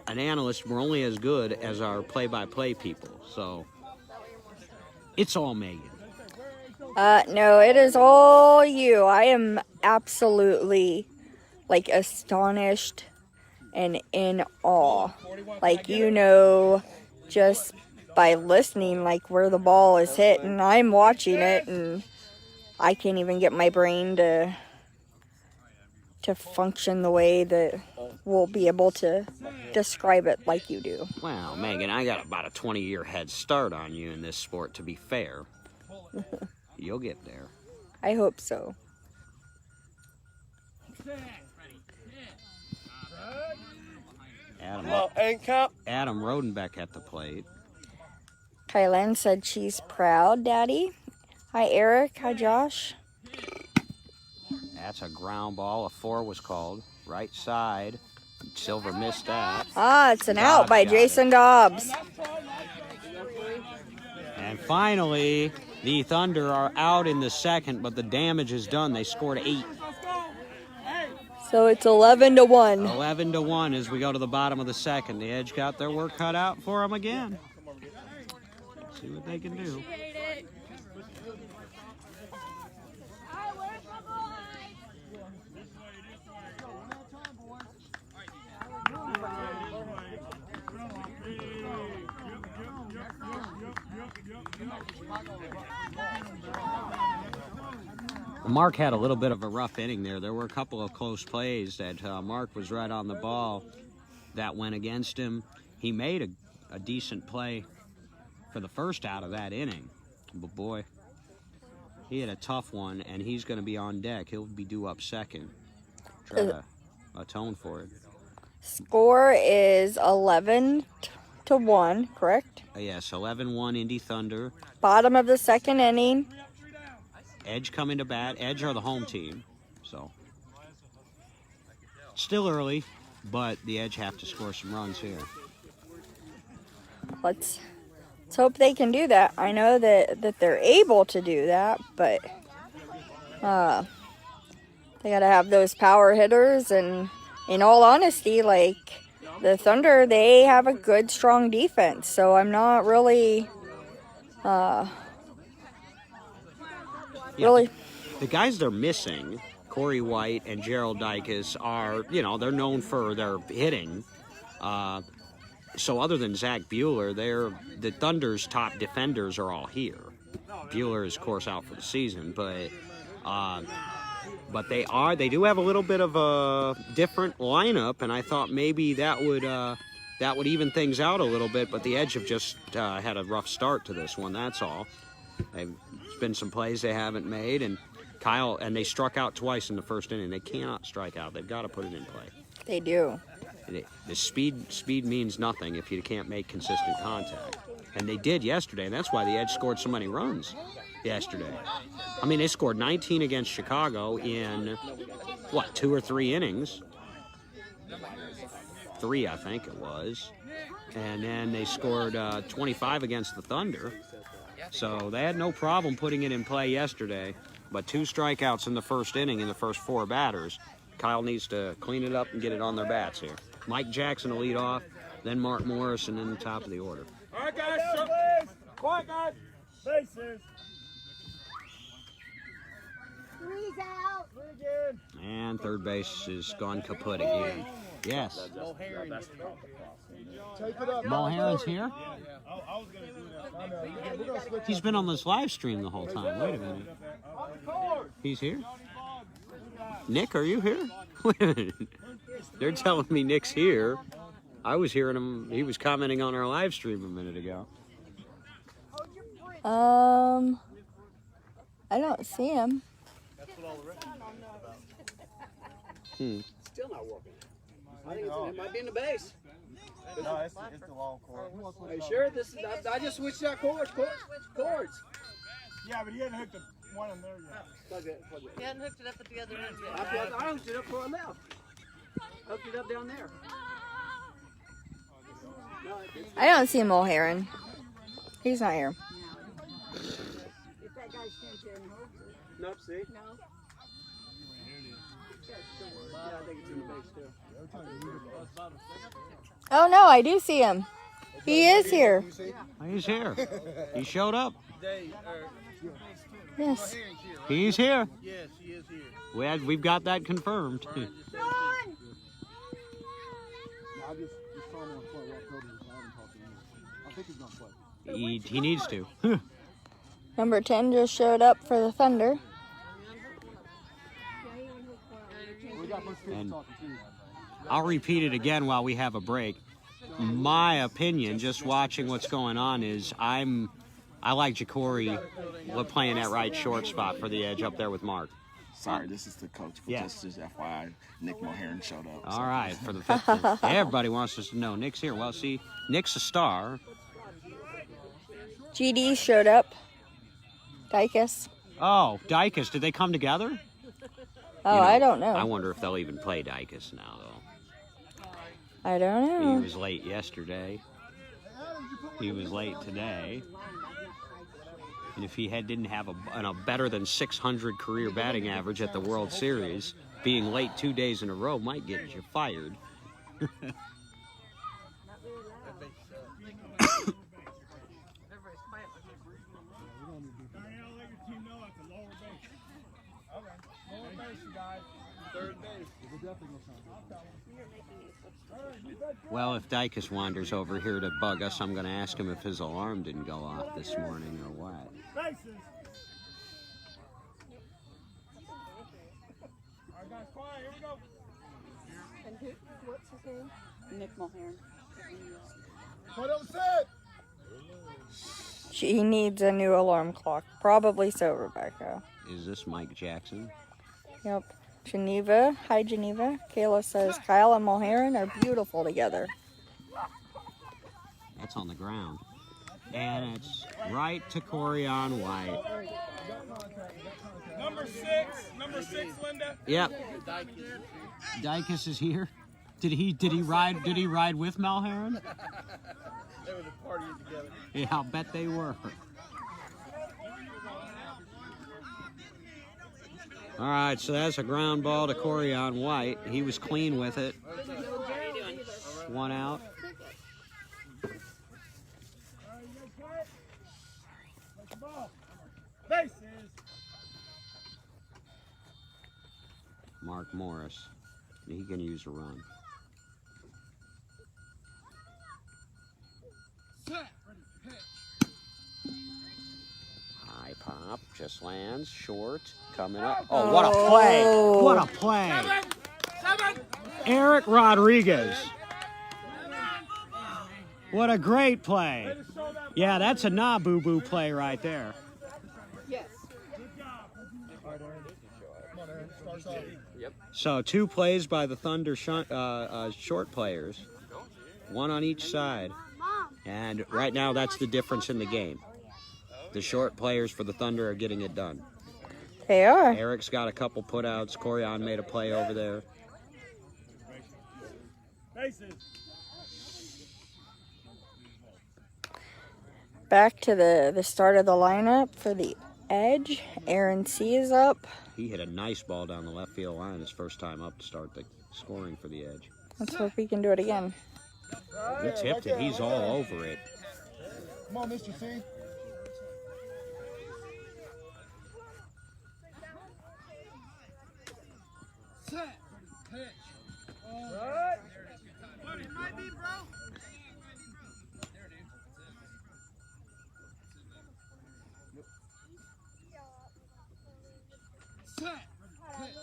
an analyst, we're only as good as our play-by-play people. So it's all Megan. No, it is all you. I am absolutely, like, astonished and in awe. Like, you know, just by listening, like, where the ball is hit, and I'm watching it, and I can't even get my brain to function the way that we'll be able to describe it like you do. Well, Megan, I got about a 20-year head start on you in this sport, to be fair. You'll get there. I hope so. Adam Rodenbeck at the plate. Kylan said she's proud, Daddy. Hi, Eric. Hi, Josh. That's a ground ball. A 4 was called. Right side. Silver missed that. Ah, it's an out by Jason Dobbs. And finally, the Thunder are out in the second, but the damage is done. They scored 8. So it's 11-1. 11-1 as we go to the bottom of the second. The Edge got their work cut out for them again. See what they can do. Mark had a little bit of a rough inning there. There were a couple of close plays that Mark was right on the ball that went against him. He made a decent play for the first out of that inning. But boy, he had a tough one, and he's going to be on deck. He'll be due up second. Try to atone for it. Score is 11-1, correct? Yes, 11-1 Indy Thunder. Bottom of the second inning. Edge coming to bat. Edge are the home team, so still early, but the Edge have to score some runs here. Let's hope they can do that. I know that they're able to do that, but they got to have those power hitters, and in all honesty, like, the Thunder, they have a good, strong defense, so I'm not really... Yeah, the guys they're missing, Corey White and Gerald Dykes, are, you know, they're known for their hitting. So other than Zach Bueller, the Thunder's top defenders are all here. Bueller is, of course, out for the season, but they do have a little bit of a different lineup, and I thought maybe that would even things out a little bit. But the Edge have just had a rough start to this one. That's all. There's been some plays they haven't made, and they struck out twice in the first inning. They cannot strike out. They've got to put it in play. They do. The speed means nothing if you can't make consistent contact. And they did yesterday, and that's why the Edge scored so many runs yesterday. I mean, they scored 19 against Chicago in, 2 or 3 innings? 3, I think it was. And then they scored 25 against the Thunder. So they had no problem putting it in play yesterday. But 2 strikeouts in the first inning in the first 4 batters. Kyle needs to clean it up and get it on their bats here. Mike Jackson will lead off, then Mark Morris, and then the top of the order. All right, guys. Quiet, guys. Bases. Three's out. And third base is gone kaput again. Yes. Mulherron's here? He's been on this live stream the whole time. Wait a minute. He's here? Nick, are you here? Wait a minute. They're telling me Nick's here. I was hearing him. He was commenting on our live stream a minute ago. I don't see him. Still not working. I think it might be in the base. No, it's the long cord. Are you sure? I just switched out cords. Yeah, but he hadn't hooked the one in there yet. Plug it. He hadn't hooked it up at the other end yet. I hooked it up before I left. Hooked it up down there. I don't see Mulherron. He's not here. If that guy stands there and holds it. Nope, see? No. Yeah, I think it's in the base too. Oh no, I do see him. He is here. He's here. He showed up. Yes. He's here. Yes, he is here. We've got that confirmed. I just saw him on play. Walked over to his side and talked to him. I think he's gonna play. He needs to. Number 10 just showed up for the Thunder. We got most people And talking too. I'll repeat it again while we have a break. My opinion, just watching what's going on, is I like Ja'Cory playing that right short spot for the edge up there with Mark. Sorry, this is the coach. Yeah. Just FYI, Nick Mulherron showed up. All right, for the fifth. Everybody wants us to know Nick's here. Well, see, Nick's a star. GD showed up. Dykus. Oh, Dykus, did they come together? Oh, I don't know. I wonder if they'll even play Dykus now, though. I don't He know. was late yesterday. He was late today. And if he didn't have a better than 600 career batting average at the World Series, being late 2 days in a row might get you fired. Well, if Dykus wanders over here to bug us, I'm going to ask him if his alarm didn't go off this morning or what. Bases. All right, guys, quiet. Here we go. And what's his name? Nick Mulherron. Put on set. She needs a new alarm clock. Probably so, Rebecca. Is this Mike Jackson? Yep. Geneva. Hi, Geneva. Kayla says Kyle and Mulherron are beautiful together. That's on the ground. And it's right to Corian White. Number six, Linda. Yep. Dykus is here. Did he ride with Mulherron? They were partying together. Yeah, I'll bet they were. All right, so that's a ground ball to Corian White. He was clean with it. One out. Bases. Mark Morris. He can use a run. High pop, just lands, short, coming up. Oh, what a play! What a play! Eric Rodriguez. What a great play. Yeah, that's a nah-boo-boo play right there. Yes. So 2 plays by the Thunder short players, 1 on each side. And right now that's the difference in the game. The short players for the Thunder are getting it done. They are. Eric's got a couple putouts. Corian made a play over there. Bases. Back to the start of the lineup for the Edge. Aaron C is up. He hit a nice ball down the left field line his first time up to start the scoring for the Edge. Let's hope we can do it again. He tipped it. He's all over it. Come on, Mr. C. Set. Pitch. Right. What it might be, bro. Set. Pitch.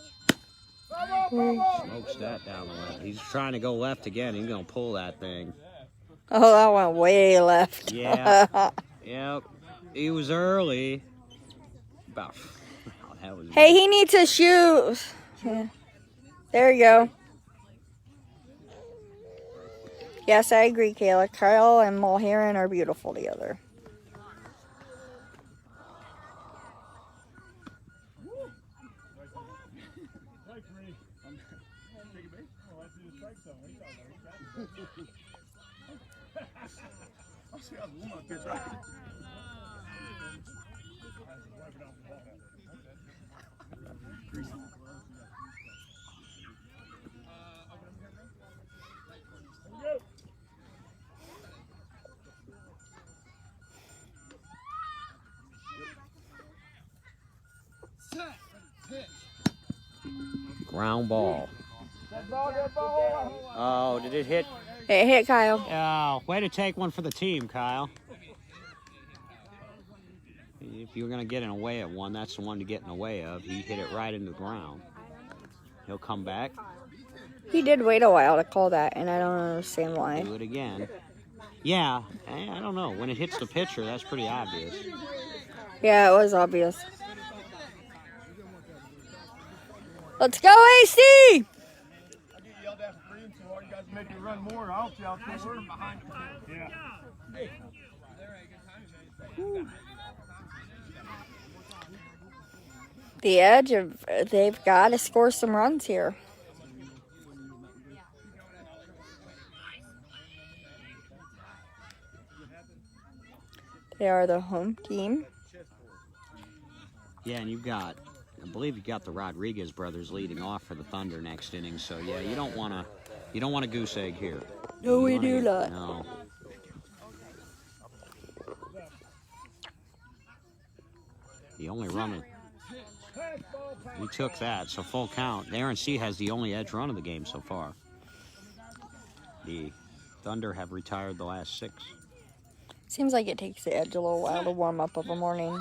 Smokes pitched that down the left. He's trying to go left again. He's going to pull that thing. Oh, that went way left. Yeah. Yep. He was early. About. Oh, that was Hey, he needs his shoes. Yeah. There you go. Yes, I agree, Kayla. Kyle and Mulheron are beautiful together. ground ball. Oh, did it hit? It hit Kyle. Oh, way to take one for the team, Kyle. If you're going to get in the way of one, that's the one to get in the way of. He hit it right into the ground. He'll come back. He did wait a while to call that, and I don't understand why. Do it again. Yeah, I don't know. When it hits the pitcher, that's pretty obvious. Yeah, it was obvious. Let's go, AC! I get yelled at for freedom, so all you guys make me run more. I'll help you out there. Yeah. The Edge, they've got to score some runs here. They are the home team. Yeah, and you've got, I believe you got the Rodriguez brothers leading off for the Thunder next inning. So yeah, you don't want a goose egg here. No, we do not. No. The only run, we took that, so full count. The RNC has the only Edge run of the game so far. The Thunder have retired the last 6. Seems like it takes the Edge a little while to warm up of a morning.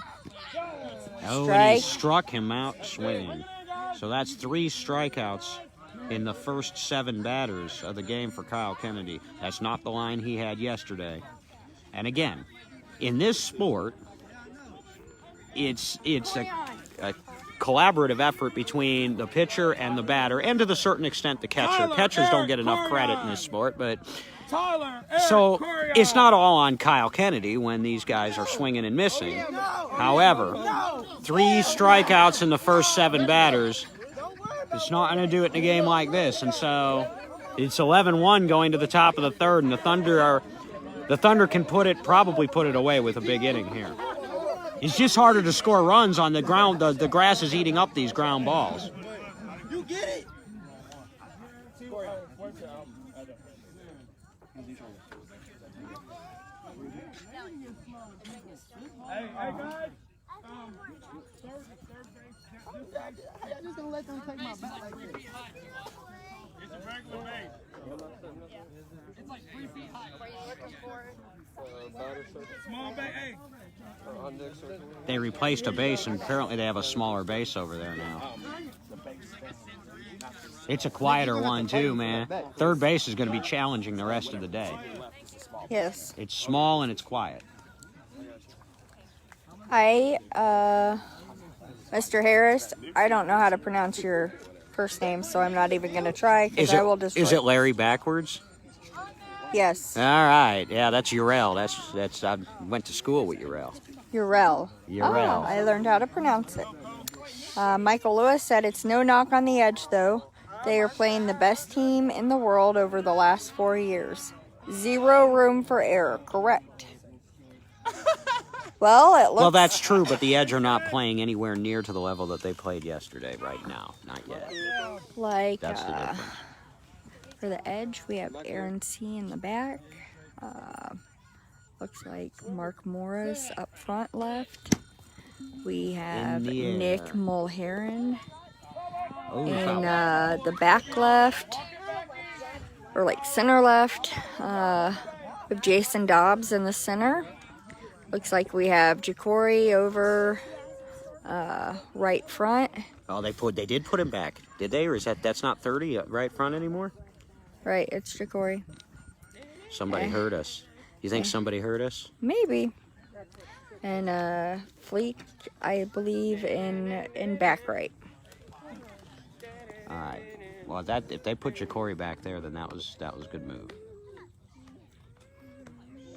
Oh, and he struck him out swinging. So that's 3 strikeouts in the first 7 batters of the game for Kyle Kennedy. That's not the line he had yesterday. And again, in this sport, it's a collaborative effort between the pitcher and the batter, and to the certain extent the catcher. Catchers don't get enough credit in this sport, but so it's not all on Kyle Kennedy when these guys are swinging and missing. However, 3 strikeouts in the first 7 batters, it's not going to do it in a game like this. And so it's 11-1 going to the top of the 3rd, and the Thunder can probably put it away with a big inning here. It's just harder to score runs on the ground. The grass is eating up these ground balls. You get it. Hey guys. I'm just gonna let them take my back like this. It's a regular base. It's like 3 feet high. What are you looking for? Small base. Hey. They replaced a base, and apparently they have a smaller base over there now. It's a quieter one, too, man. 3rd base is going to be challenging the rest of the day. Yes. It's small and it's quiet. Hi, Mr. Harris. I don't know how to pronounce your first name, so I'm not even going to try, because I will destroy. Is it Larry backwards? Yes. All right. Yeah, that's Urel. That's I went to school with Urel. Urel. Urel. I learned how to pronounce it. Michael Lewis said it's no knock on the Edge, though. They are playing the best team in the world over the last 4 years. 0 room for error. Correct. Well, it looks... Well, that's true, but the Edge are not playing anywhere near to the level that they played yesterday right now. Not yet. Like, That's the difference. for the Edge, we have Aaron C. in the back. Looks like Mark Morris up front left. We have Nick Mulheron in the back left, or like center left. With Jason Dobbs in the center. Looks like we have Ja'Cory over right front. Oh, they did put him back, did they? Or is that's not 30 right front anymore? Right, it's Jacory. Somebody heard us. You think somebody heard us? Maybe. And Fleek, I believe, in back right. All right. Well, if they put Jacory back there, then that was a good move.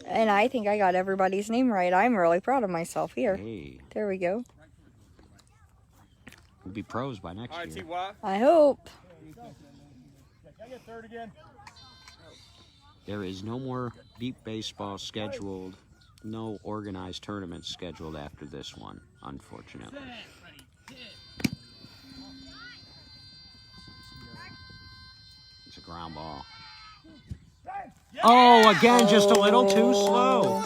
And I think I got everybody's name right. I'm really proud of myself here. Hey. There we go. We'll be pros by next year. I hope. Can I get third again? There is no more deep baseball scheduled, no organized tournaments scheduled after this one, unfortunately. It's a ground ball. Oh, again, just a little too slow.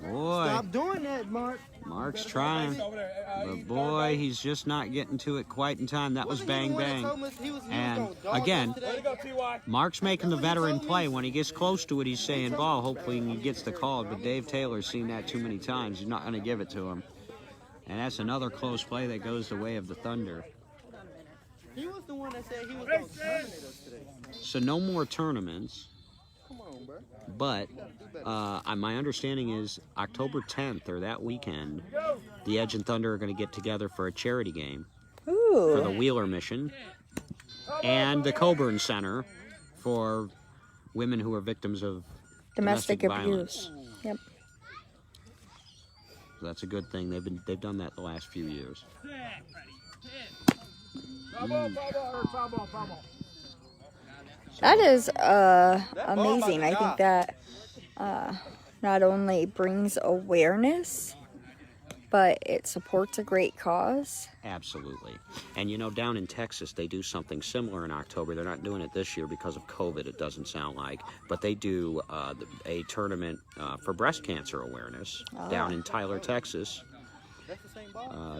Boy. Stop doing that, Mark. Mark's trying, but boy, he's just not getting to it quite in time. That was bang, bang. And again, Mark's making the veteran play. When he gets close to it, he's saying ball. Hopefully he gets the call, but Dave Taylor's seen that too many times. He's not going to give it to him. And that's another close play that goes the way of the Thunder. He was the one that said he was going to terminate us today. So no more tournaments. Come on, bro. But my understanding is October 10th or that weekend, the Edge and Thunder are going to get together for a charity game for the Wheeler Mission and the Coburn Center for women who are victims of domestic abuse. violence. Yep. So that's a good thing. They've done that the last few years. That is amazing. I think that not only brings awareness, but it supports a great cause. Absolutely. And you know, down in Texas, they do something similar in October. They're not doing it this year because of COVID, it doesn't sound like. But they do a tournament for breast cancer awareness down in Tyler, Texas.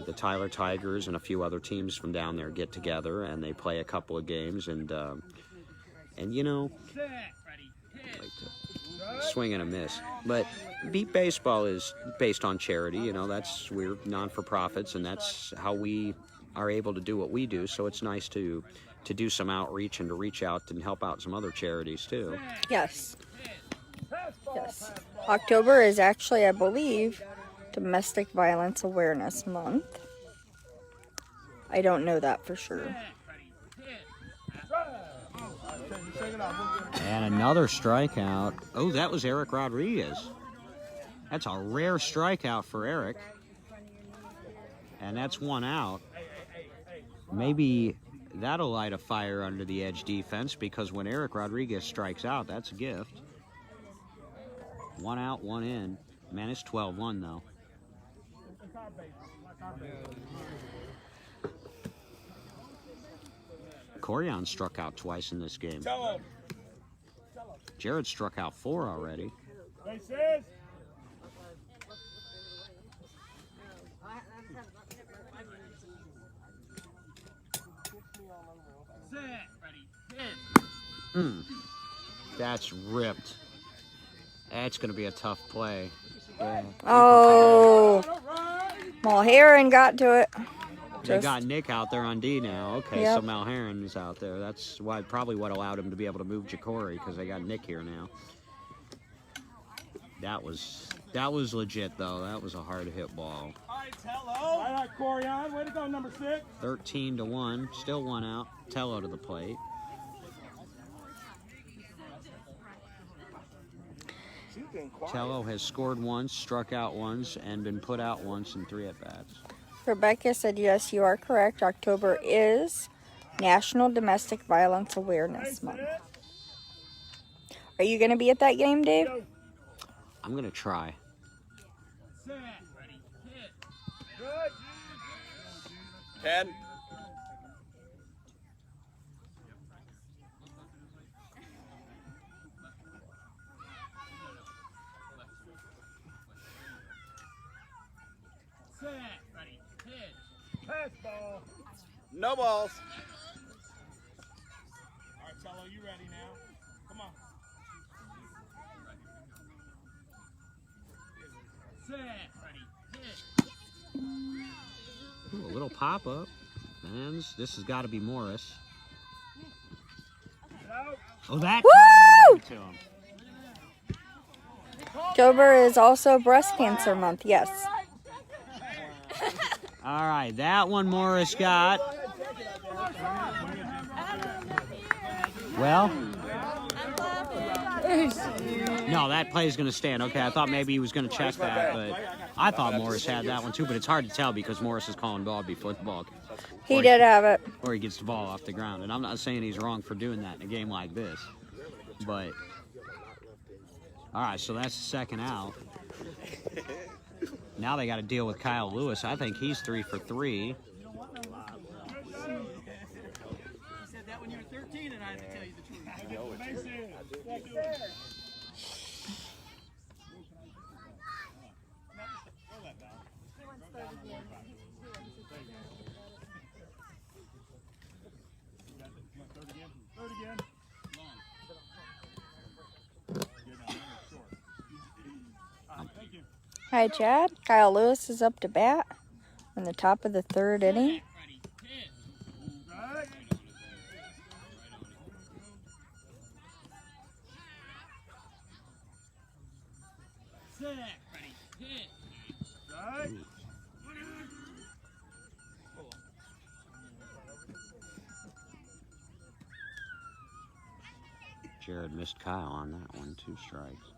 The Tyler Tigers and a few other teams from down there get together and they play a couple of games and you know, swing and a miss. But Beat Baseball is based on charity. You know, we're non-for-profits, and that's how we are able to do what we do. So it's nice to do some outreach and to reach out and help out some other charities too. Yes. Yes. October is actually, I believe, Domestic Violence Awareness Month. I don't know that for sure. And another strikeout. Oh, that was Eric Rodriguez. That's a rare strikeout for Eric. And that's one out. Maybe that'll light a fire under the Edge defense, because when Eric Rodriguez strikes out, that's a gift. One out, one in. Man, it's 12-1 though. Corian struck out twice in this game. Jared struck out 4 already. That's ripped. That's going to be a tough play. Yeah. Oh, Mulheron got to it. They got Nick out there on D now. Okay, Yep. so Mulheron is out there. That's probably what allowed him to be able to move Jacory, because they got Nick here now. That was legit though. That was a hard hit ball. All right, Tello. All right, Corian. Way to go, number 6. 13-1. Still one out. Tello to the plate. Tello has scored once, struck out once, and been put out once in 3 at-bats. Rebecca said, yes, you are correct. October is National Domestic Violence Awareness Month. Are you going to be at that game, Dave? I'm going to try. Ted. Pass ball. No balls. All right, Tello, you ready now? Come on. Set. pop-up. And this has got to be Morris. Oh, that Woo! to him. October is also breast cancer month, yes. All right, that one Morris got. Well, no, that play is going to stand. Okay, I thought maybe he was going to check that, but I thought Morris had that one too, but it's hard to tell because Morris is calling ball before the ball. He did have it. Or he gets the ball off the ground. And I'm not saying he's wrong for doing that in a game like this. But, all right, so that's the second out. Now they got to deal with Kyle Lewis. I think he's 3 for 3. You said that when you were 13, and I had to tell you the truth. Hi, Chad. Kyle Lewis is up to bat in the top of the 3rd inning. Jared missed Kyle on that one, 2 strikes.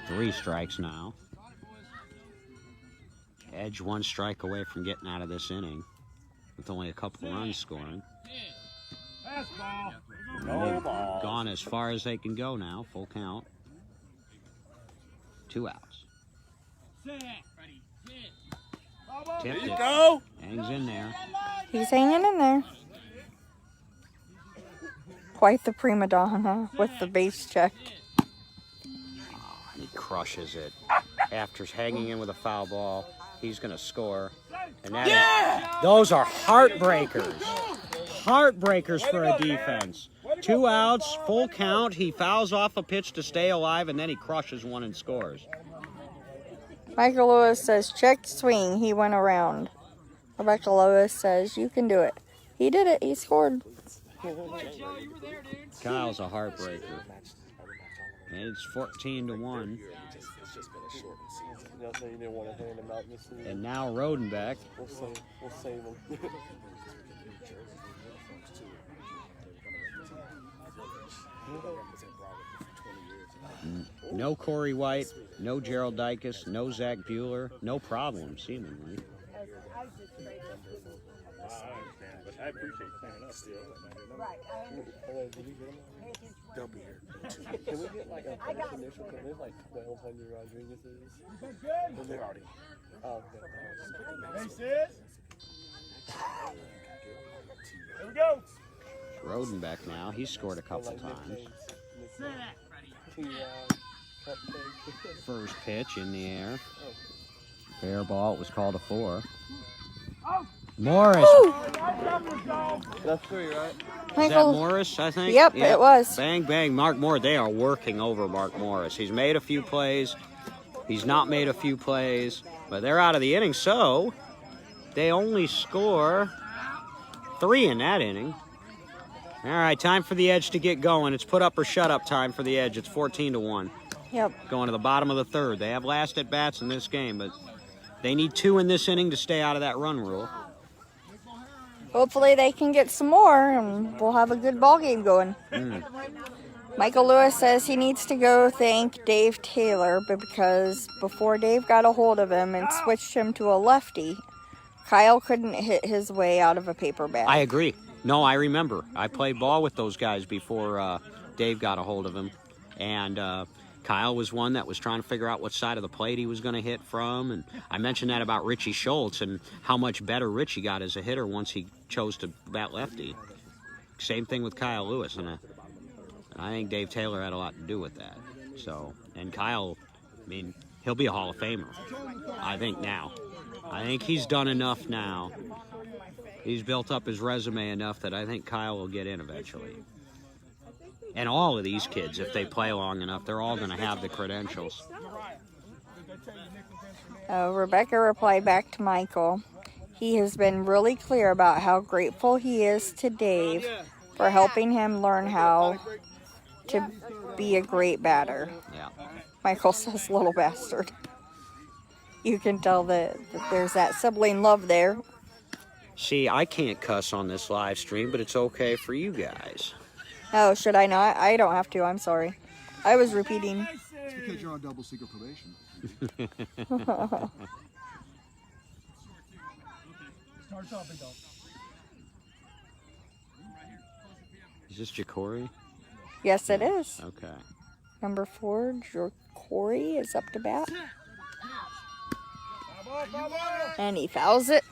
3 strikes now. Edge 1 strike away from getting out of this inning with only a couple runs scoring. They've gone as far as they can go now, full count. 2 outs. Tipped it. Hangs in there. He's hanging in there. Quite the prima donna with the base check. He crushes it. After hanging in with a foul ball, he's going to score. And that is, those are heartbreakers. Heartbreakers for a defense. 2 outs, full count. He fouls off a pitch to stay alive, and then he crushes one and scores. Michael Lewis says, check swing. He went around. Rebecca Lewis says, you can do it. He did it. He scored. Kyle's a heartbreaker. And it's 14-1. And now Rodenbeck. We'll save him. No Corey White, no Gerald Dykes, no Zach Bueller, no problem, seemingly. I appreciate clearing up still. They'll be here. Can we get like a first initial? Because there's like 1,200 Rodriguez's. They're already. Oh, Hey, sis. Here we go. Rodenbeck now, he's scored a couple times. First pitch in the air. Fair ball, it was called a 4. Morris. That's 3, right? Is that Morris, I think? Yep, it was. Bang, bang. Mark Moore, they are working over Mark Morris. He's made a few plays. He's not made a few plays. But they're out of the inning, so they only score 3 in that inning. All right, time for the Edge to get going. It's put up or shut up time for the Edge. It's 14-1. Yep. Going to the bottom of the 3rd. They have last at bats in this game, but they need 2 in this inning to stay out of that run rule. Hopefully they can get some more, and we'll have a good ball game going. Michael Lewis says he needs to go thank Dave Taylor because before Dave got a hold of him and switched him to a lefty, Kyle couldn't hit his way out of a paper bag. I agree. No, I remember. I played ball with those guys before Dave got a hold of him. And Kyle was one that was trying to figure out what side of the plate he was going to hit from. And I mentioned that about Richie Schultz and how much better Richie got as a hitter once he chose to bat lefty. Same thing with Kyle Lewis. And I think Dave Taylor had a lot to do with that. So, and Kyle, I mean, he'll be a Hall of Famer, I think now. I think he's done enough now. He's built up his resume enough that I think Kyle will get in eventually. And all of these kids, if they play long enough, they're all going to have the credentials. Rebecca replied back to Michael. He has been really clear about how grateful he is to Dave for helping him learn how to be a great batter. Yeah. Michael says, little bastard. You can tell that there's that sibling love there. See, I can't cuss on this live stream, but it's okay for you guys. Oh, should I not? I don't have to. I'm sorry. I was repeating. It's because you're on double secret probation. Is this Ja'Cory? Yes, it is. Okay. Number 4, Corey is up to bat. And he fouls it.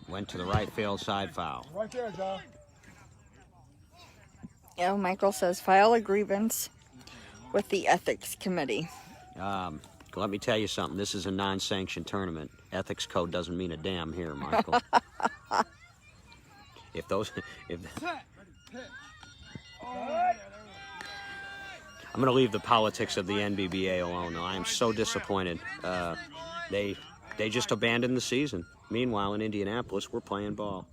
Went to the right field side foul. Right there, John. Yeah, Michael says file a grievance with the ethics committee. Let me tell you something. This is a non-sanctioned tournament. Ethics code doesn't mean a damn here, Michael. I'm going to leave the politics of the NBBA alone. I am so disappointed. They just abandoned the season. Meanwhile, in Indianapolis, we're playing ball.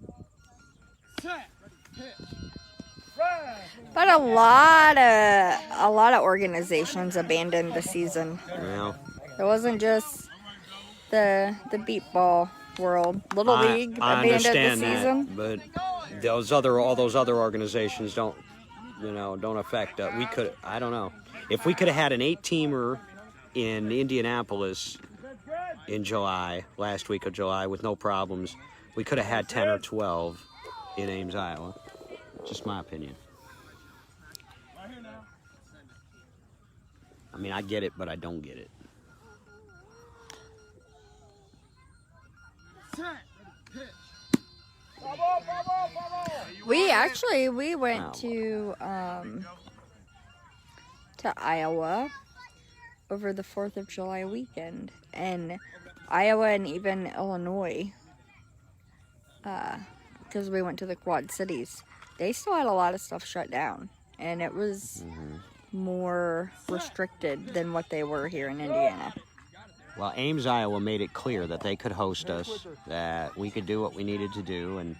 But a lot of organizations abandoned the season. Well, it wasn't just the beat ball world. Little League abandoned the season. But all those other organizations don't affect. I don't know. If we could have had an 8-teamer in Indianapolis in July, last week of July, with no problems, we could have had 10 or 12 in Ames, Iowa. Just my opinion. I mean, I get it, but I don't get it. We went to Iowa over the 4th of July weekend, and Iowa and even Illinois, because we went to the Quad Cities, they still had a lot of stuff shut down, and it was more restricted than what they were here in Indiana. Well, Ames, Iowa made it clear that they could host us, that we could do what we needed to do, and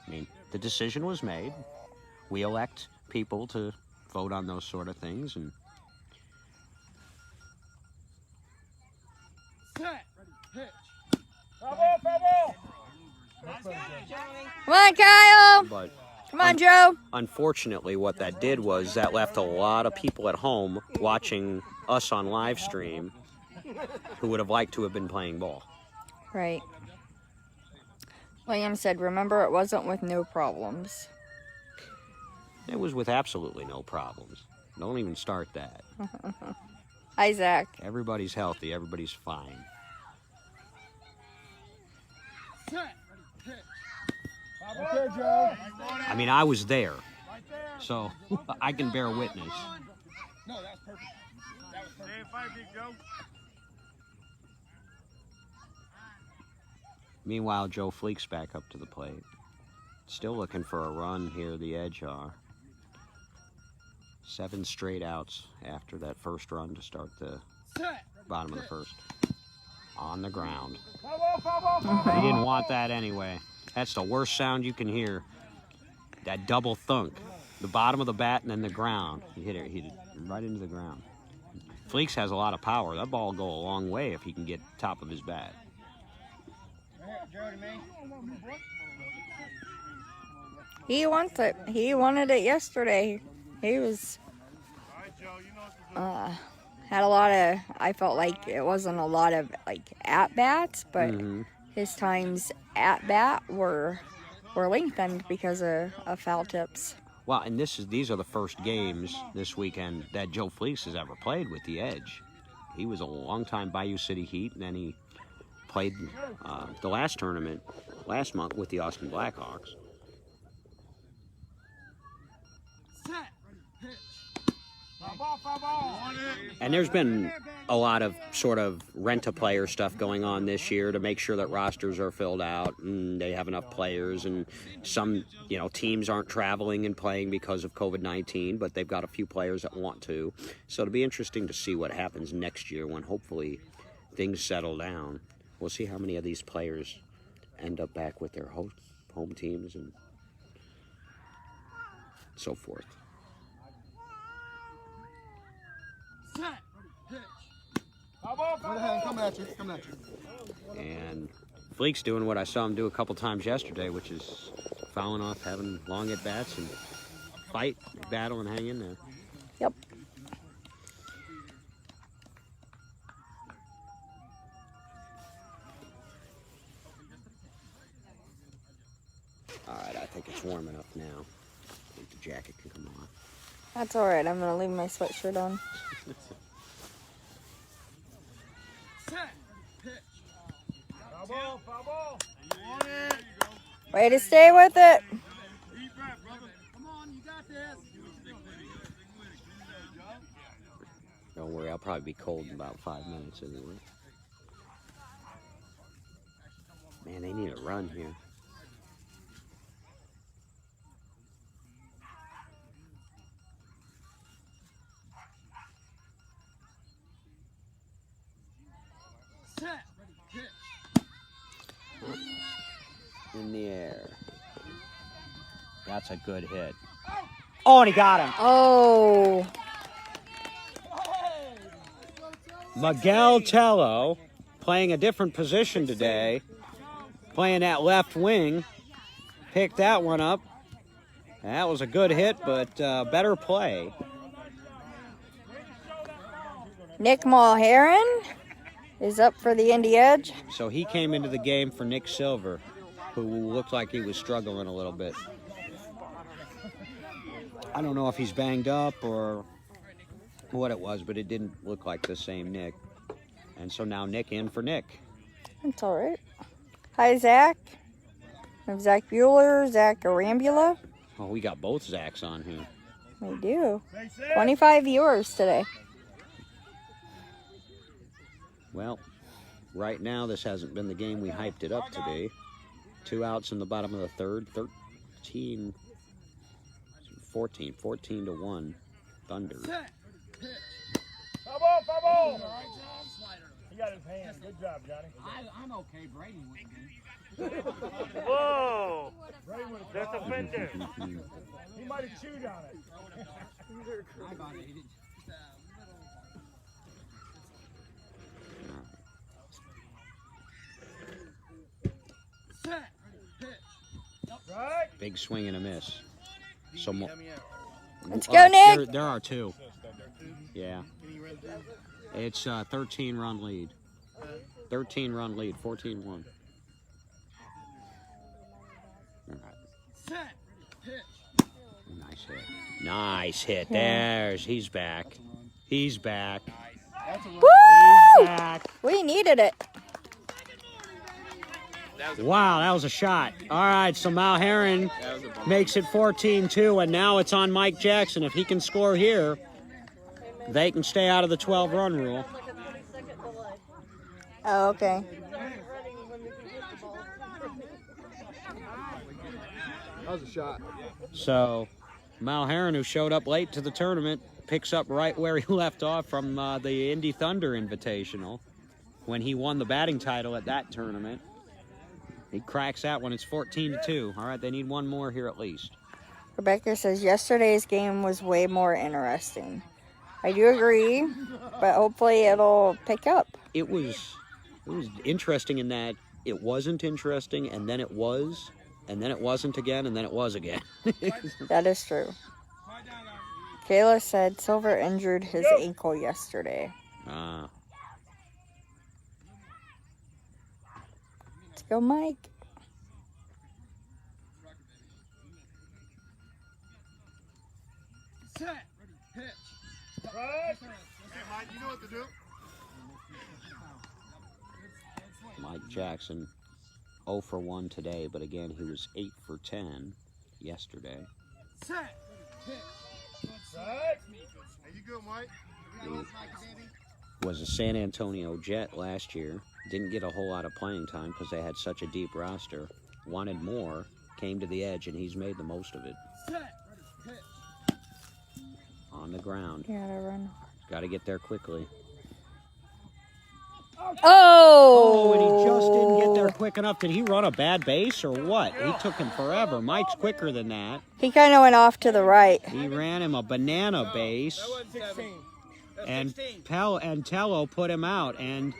I mean, the decision was made. We elect people to vote on those sort of things, and Come on, Kyle! but Come on, Joe! unfortunately, what that did was that left a lot of people at home watching us on live stream who would have liked to have been playing ball. Right. William said, remember, it wasn't with no problems. It was with absolutely no problems. Don't even start that. Isaac. Everybody's healthy. Everybody's fine. I mean, I was there, so I can bear witness. No, that's perfect. That was perfect. Meanwhile, Joe Fleek's back up to the plate. Still looking for a run here, the Edge are. 7 straight outs after that first run to start the bottom of the first. On the ground. He didn't want that anyway. That's the worst sound you can hear. That double thunk. The bottom of the bat and then the ground. He hit it right into the ground. Fleeks has a lot of power. That ball will go a long way if he can get top of his bat. He wants it. He wanted it yesterday. He was had a lot of, I felt like it wasn't a lot of like at-bats, but his times at-bat were lengthened because of foul tips. Well, and these are the first games this weekend that Joe Fleeks has ever played with the Edge. He was a long-time Bayou City Heat, and then he played the last tournament last month with the Austin Blackhawks. And there's been a lot of sort of rent-a-player stuff going on this year to make sure that rosters are filled out and they have enough players. And some, teams aren't traveling and playing because of COVID-19, but they've got a few players that want to. So it'll be interesting to see what happens next year when hopefully things settle down. We'll see how many of these players end up back with their home teams and so forth. Come at you. And Fleek's doing what I saw him do a couple times yesterday, which is fouling off, having long at bats and fight, battle, and hang in there. Yep. All right, I think it's warm enough now. I think the jacket can come off. That's all right. I'm gonna leave my sweatshirt on. Foul ball. Way to stay with it. Come on, you got this. Don't worry, I'll probably be cold in about 5 minutes anyway. Man, they need a run here. In the air. That's a good hit. Oh, and he got him. Oh. Miguel Tello playing a different position today. Playing that left wing. Picked that one up. That was a good hit, but better play. Nick Mulheron is up for the Indy Edge. So he came into the game for Nick Silver, who looked like he was struggling a little bit. I don't know if he's banged up or what it was, but it didn't look like the same Nick. And so now Nick in for Nick. That's all right. Hi, Zach. We have Zach Bueller, Zach Arambula. Oh, we got both Zachs on here. We do. 25 viewers today. Well, right now this hasn't been the game we hyped it up to be. 2 outs in the bottom of the third. 14 to 1. Thunder. Foul ball. He got his hand. Good job, Johnny. I'm okay. Brady wouldn't be. Whoa. That's a fender. He might have chewed on it. I got it. Right. Big swing and a miss. So Let's go, Nick. There are 2. Yeah. It's a 13-run lead. 13-run lead. 14-1. All right. Nice hit. Nice hit. He's back. He's back. Woo! He's back. We needed it. Wow, that was a shot. All right, so Mulheron makes it 14-2, and now it's on Mike Jackson. If he can score here, they can stay out of the 12-run rule. Oh, okay. That was a shot. So Mulheron, who showed up late to the tournament, picks up right where he left off from the Indy Thunder Invitational when he won the batting title at that tournament. He cracks that one. It's 14-2. All right, they need one more here at least. Rebecca says yesterday's game was way more interesting. I do agree, but hopefully it'll pick up. It was interesting in that it wasn't interesting, and then it was, and then it wasn't again, and then it was again. That is true. Kayla said Silver injured his ankle yesterday. Ah. Let's go, Mike. Set. Pitch. Right. Okay, Mike, you know what to do. Mike Jackson 0 for 1 today, but again, he was 8 for 10 yesterday. Set. Pitch. Was a San Antonio Jet last year. Didn't get a whole lot of playing time because they had such a deep roster. Wanted more, came to the edge, and he's made the most of it. On the ground. Gotta run. Got to get there quickly. Oh! And he just didn't get there quick enough. Did he run a bad base or what? He took him forever. Mike's quicker than that. He kind of went off to the right. He ran him a banana base. And Tello put him out. And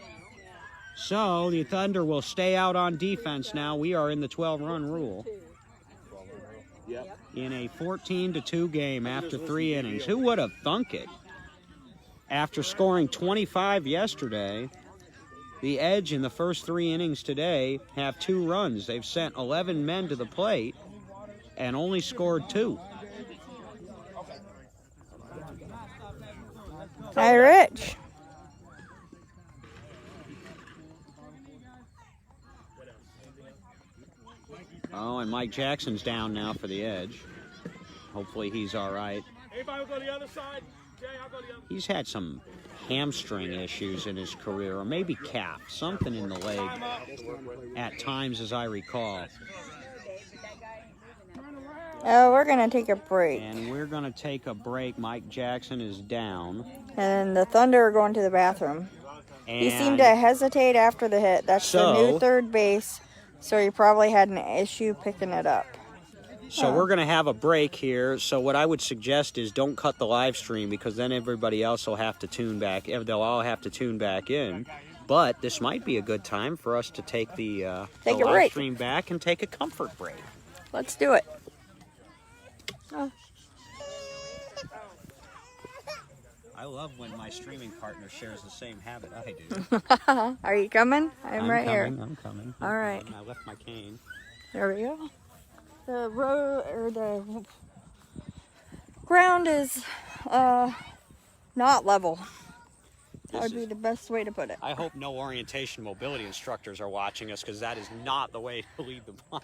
so the Thunder will stay out on defense now. We are in the 12-run rule. In a 14-2 game after 3 innings. Who would have thunk it? After scoring 25 yesterday, the Edge in the first 3 innings today have 2 runs. They've sent 11 men to the plate and only scored 2. Hi, Rich. Oh, and Mike Jackson's down now for the Edge. Hopefully he's all right. Anybody will go to the other side? Jay, I'll go to the other. He's had some hamstring issues in his career, or maybe calf, something in the leg at times, as I recall. Oh, we're going to take a break. And we're going to take a break. Mike Jackson is down. And the Thunder are going to the bathroom. And He seemed to hesitate after the hit. That's the new third base, so he probably had an issue picking it up. So we're going to have a break here. So what I would suggest is don't cut the live stream, because then everybody else will have to tune back. They'll all have to tune back in. But this might be a good time for us to take the live stream back and take a comfort break. Let's do it. Oh. I love when my streaming partner shares the same habit I do. Are you coming? I'm right here. I'm coming. All right. I left my cane. There we go. The road or the ground is not level. That would be the best way to put it. I hope no orientation mobility instructors are watching us, because that is not the way to lead them on.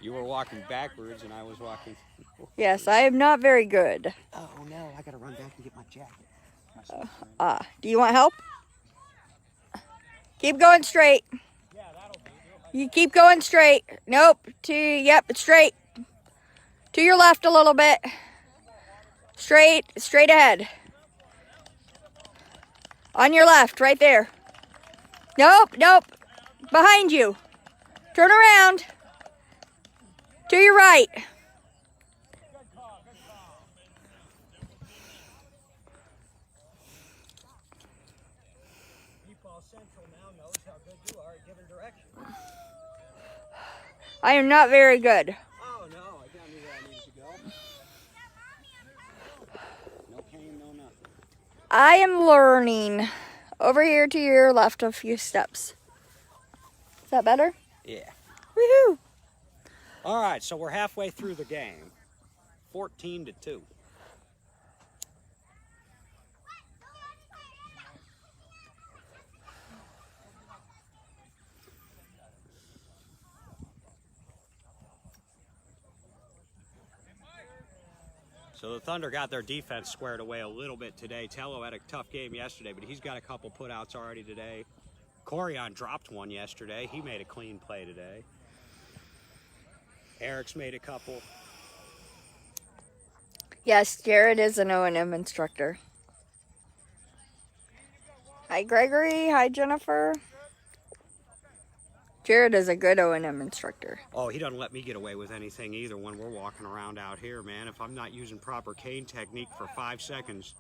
You were walking backwards and I was walking forward. Yes, I am not very good. Oh no, I gotta run back and get my jacket. Do you want help? Keep going straight. You keep going straight. Nope. Yep, it's straight. To your left a little bit. Straight ahead. On your left, right there. Nope. Behind you. Turn around. To your right. I am not very good. Oh no, I got me where I needed to go. No cane, no nothing. I am learning. Over here to your left a few steps. Is that better? Yeah. Woohoo! All right, so we're halfway through the game. 14-2. So the Thunder got their defense squared away a little bit today. Tello had a tough game yesterday, but he's got a couple putouts already today. Corian dropped one yesterday. He made a clean play today. Eric's made a couple. Yes, Jared is an O&M instructor. Hi, Gregory. Hi, Jennifer. Jared is a good O&M instructor. Oh, he doesn't let me get away with anything either when we're walking around out here, man. If I'm not using proper cane technique for 5 seconds,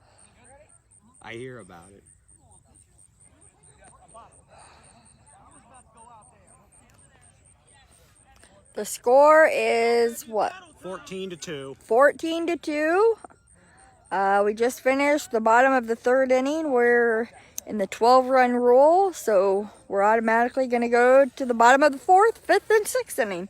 I hear about it. The score is what? 14-2. 14-2. We just finished the bottom of the 3rd inning. We're in the 12-run rule, so we're automatically going to go to the bottom of the 4th, 5th, and 6th inning.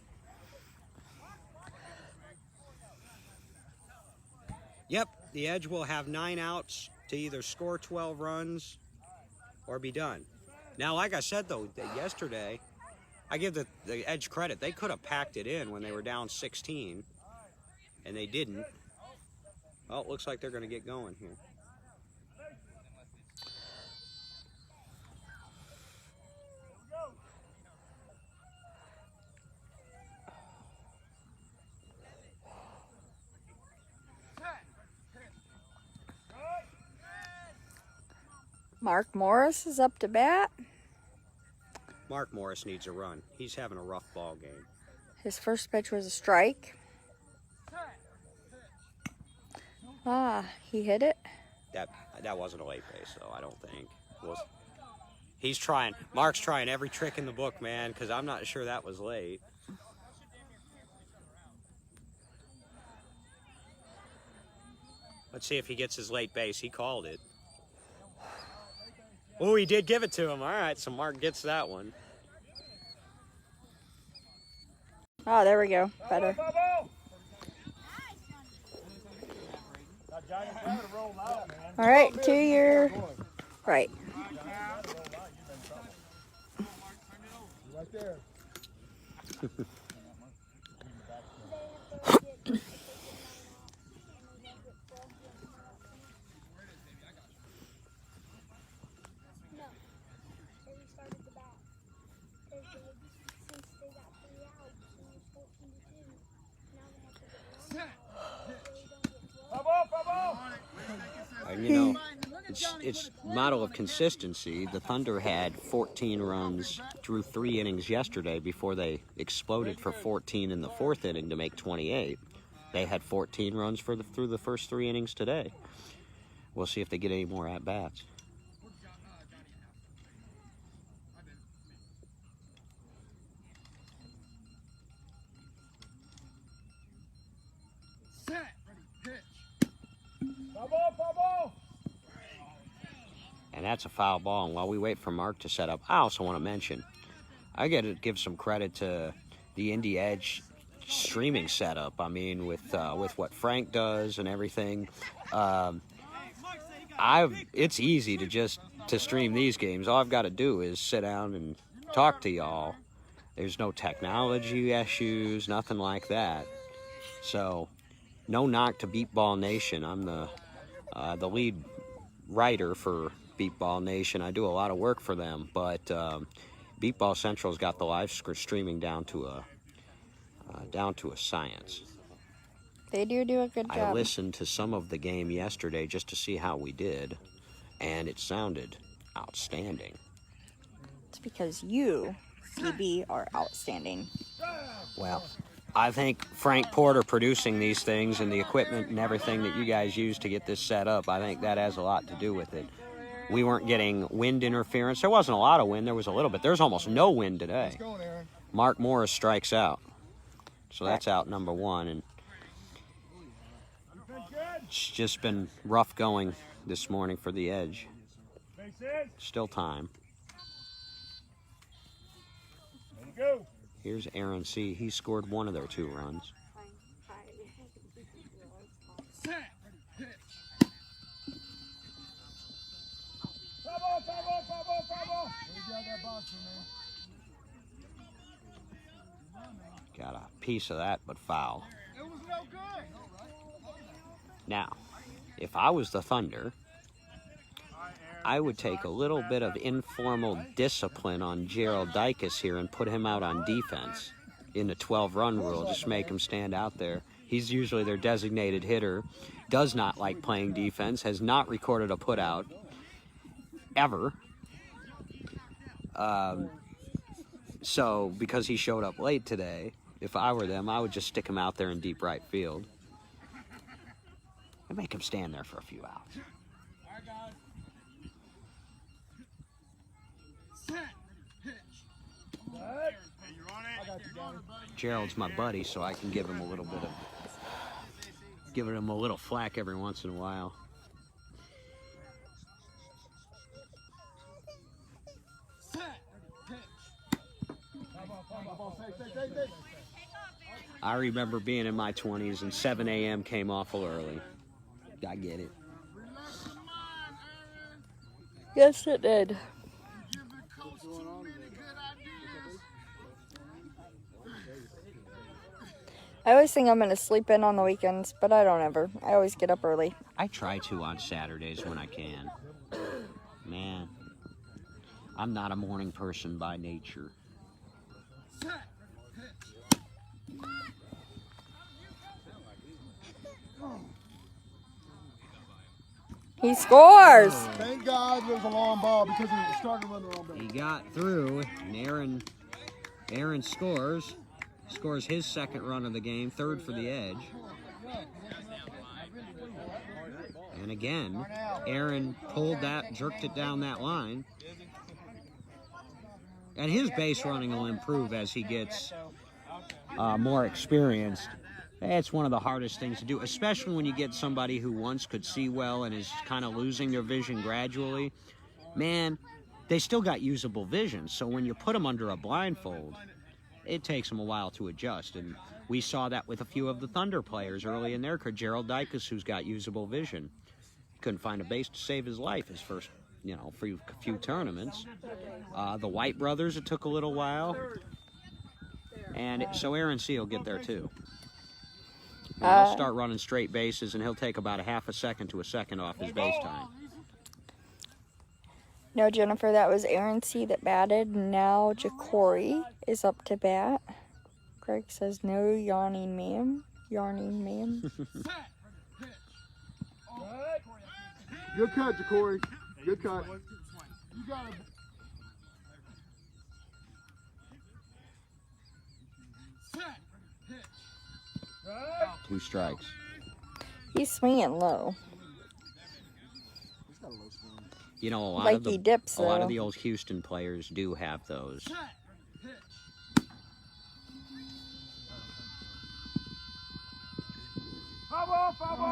Yep, the Edge will have 9 outs to either score 12 runs or be done. Now, like I said, though, yesterday, I give the Edge credit. They could have packed it in when they were down 16, and they didn't. Oh, it looks like they're going to get going here. Mark Morris is up to bat. Mark Morris needs a run. He's having a rough ball game. His first pitch was a strike. He hit it. That wasn't a late base, though, I don't think. He's trying. Mark's trying every trick in the book, man, because I'm not sure that was late. Let's see if he gets his late base. He called it. Oh, he did give it to him. All right, so Mark gets that one. Oh, there we go. Better. All right, to your right. Right there. And you know, it's model of consistency. The Thunder had 14 runs through 3 innings yesterday before they exploded for 14 in the 4th inning to make 28. They had 14 runs through the first 3 innings today. We'll see if they get any more at-bats. And that's a foul ball. And while we wait for Mark to set up, I also want to mention, I got to give some credit to the Indy Edge streaming setup. I mean, with what Frank does and everything, it's easy to stream these games. All I've got to do is sit down and talk to y'all. There's no technology issues, nothing like that. So, no knock to Beat Ball Nation. I'm the lead writer for Beat Ball Nation. I do a lot of work for them, but Beat Ball Central's got the live streaming down to a science. They do a good job. I listened to some of the game yesterday just to see how we did, and it sounded outstanding. It's because you, CB, are outstanding. Well, I think Frank Porter producing these things and the equipment and everything that you guys use to get this set up, I think that has a lot to do with it. We weren't getting wind interference. There wasn't a lot of wind. There was a little bit. There's almost no wind today. Mark Morris strikes out. So that's out number 1. And it's just been rough going this morning for the Edge. Still time. Here's Aaron C. He scored 1 of their 2 runs. Got a piece of that, but foul. Now, if I was the Thunder, I would take a little bit of informal discipline on Gerald Dicus here and put him out on defense in the 12-run rule. Just make him stand out there. He's usually their designated hitter, does not like playing defense, has not recorded a putout ever. So, because he showed up late today, if I were them, I would just stick him out there in deep right field and make him stand there for a few outs. Gerald's my buddy, so I can give him a little flack every once in a while. I remember being in my 20s and 7 a.m. came awful early. I get it. Yes, it did. I always think I'm going to sleep in on the weekends, but I don't ever. I always get up early. I try to on Saturdays when I can. Man, I'm not a morning person by nature. He scores! Thank God it was a long ball because he started to run the wrong ball. He got through, and Aaron scores his second run of the game, third for the Edge. And again, Aaron pulled that, jerked it down that line. And his base running will improve as he gets more experienced. It's one of the hardest things to do, especially when you get somebody who once could see well and is kind of losing their vision gradually. Man, they still got usable vision, so when you put them under a blindfold, it takes them a while to adjust. And we saw that with a few of the Thunder players early in their career. Gerald Dicus, who's got usable vision, couldn't find a base to save his life his first, few tournaments. The White brothers, it took a little while. And so Aaron C. will get there too. He'll start running straight bases, and he'll take about a half a second to a second off his base time. No, Jennifer, that was Aaron C. that batted. Now Jacory is up to bat. Greg says, no yawning, ma'am. Yarning, ma'am. Good cut, Jacory. Good cut. You got it. 2 strikes. He's swinging low. A lot Like of the he dips, a lot of though. the old Houston players do have those.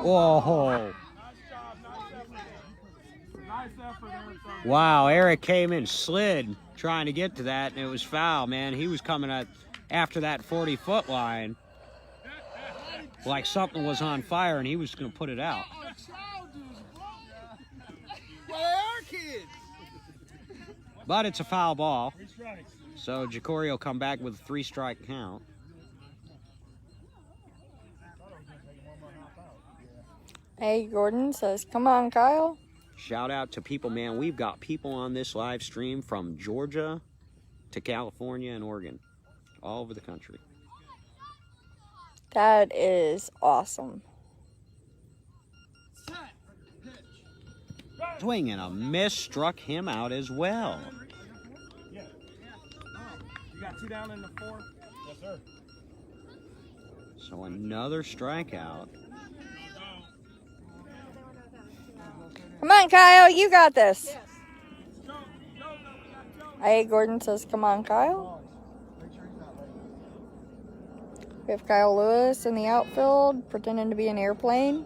Whoa! Wow, Eric came in, slid, trying to get to that, and it was foul, man. He was coming at after that 40-foot line like something was on fire, and he was going to put it out. But it's a foul ball, so Jacory will come back with a 3-strike count. Hey, Gordon says, come on, Kyle. Shout out to people, man. We've got people on this live stream from Georgia to California and Oregon, all over the country. That is awesome. Swing and a miss struck him out as well. You got 2 down in the 4? Yes, sir. So another strikeout. Come on, Kyle, you got this. Hey, Gordon says, come on, Kyle. We have Kyle Lewis in the outfield, pretending to be an airplane.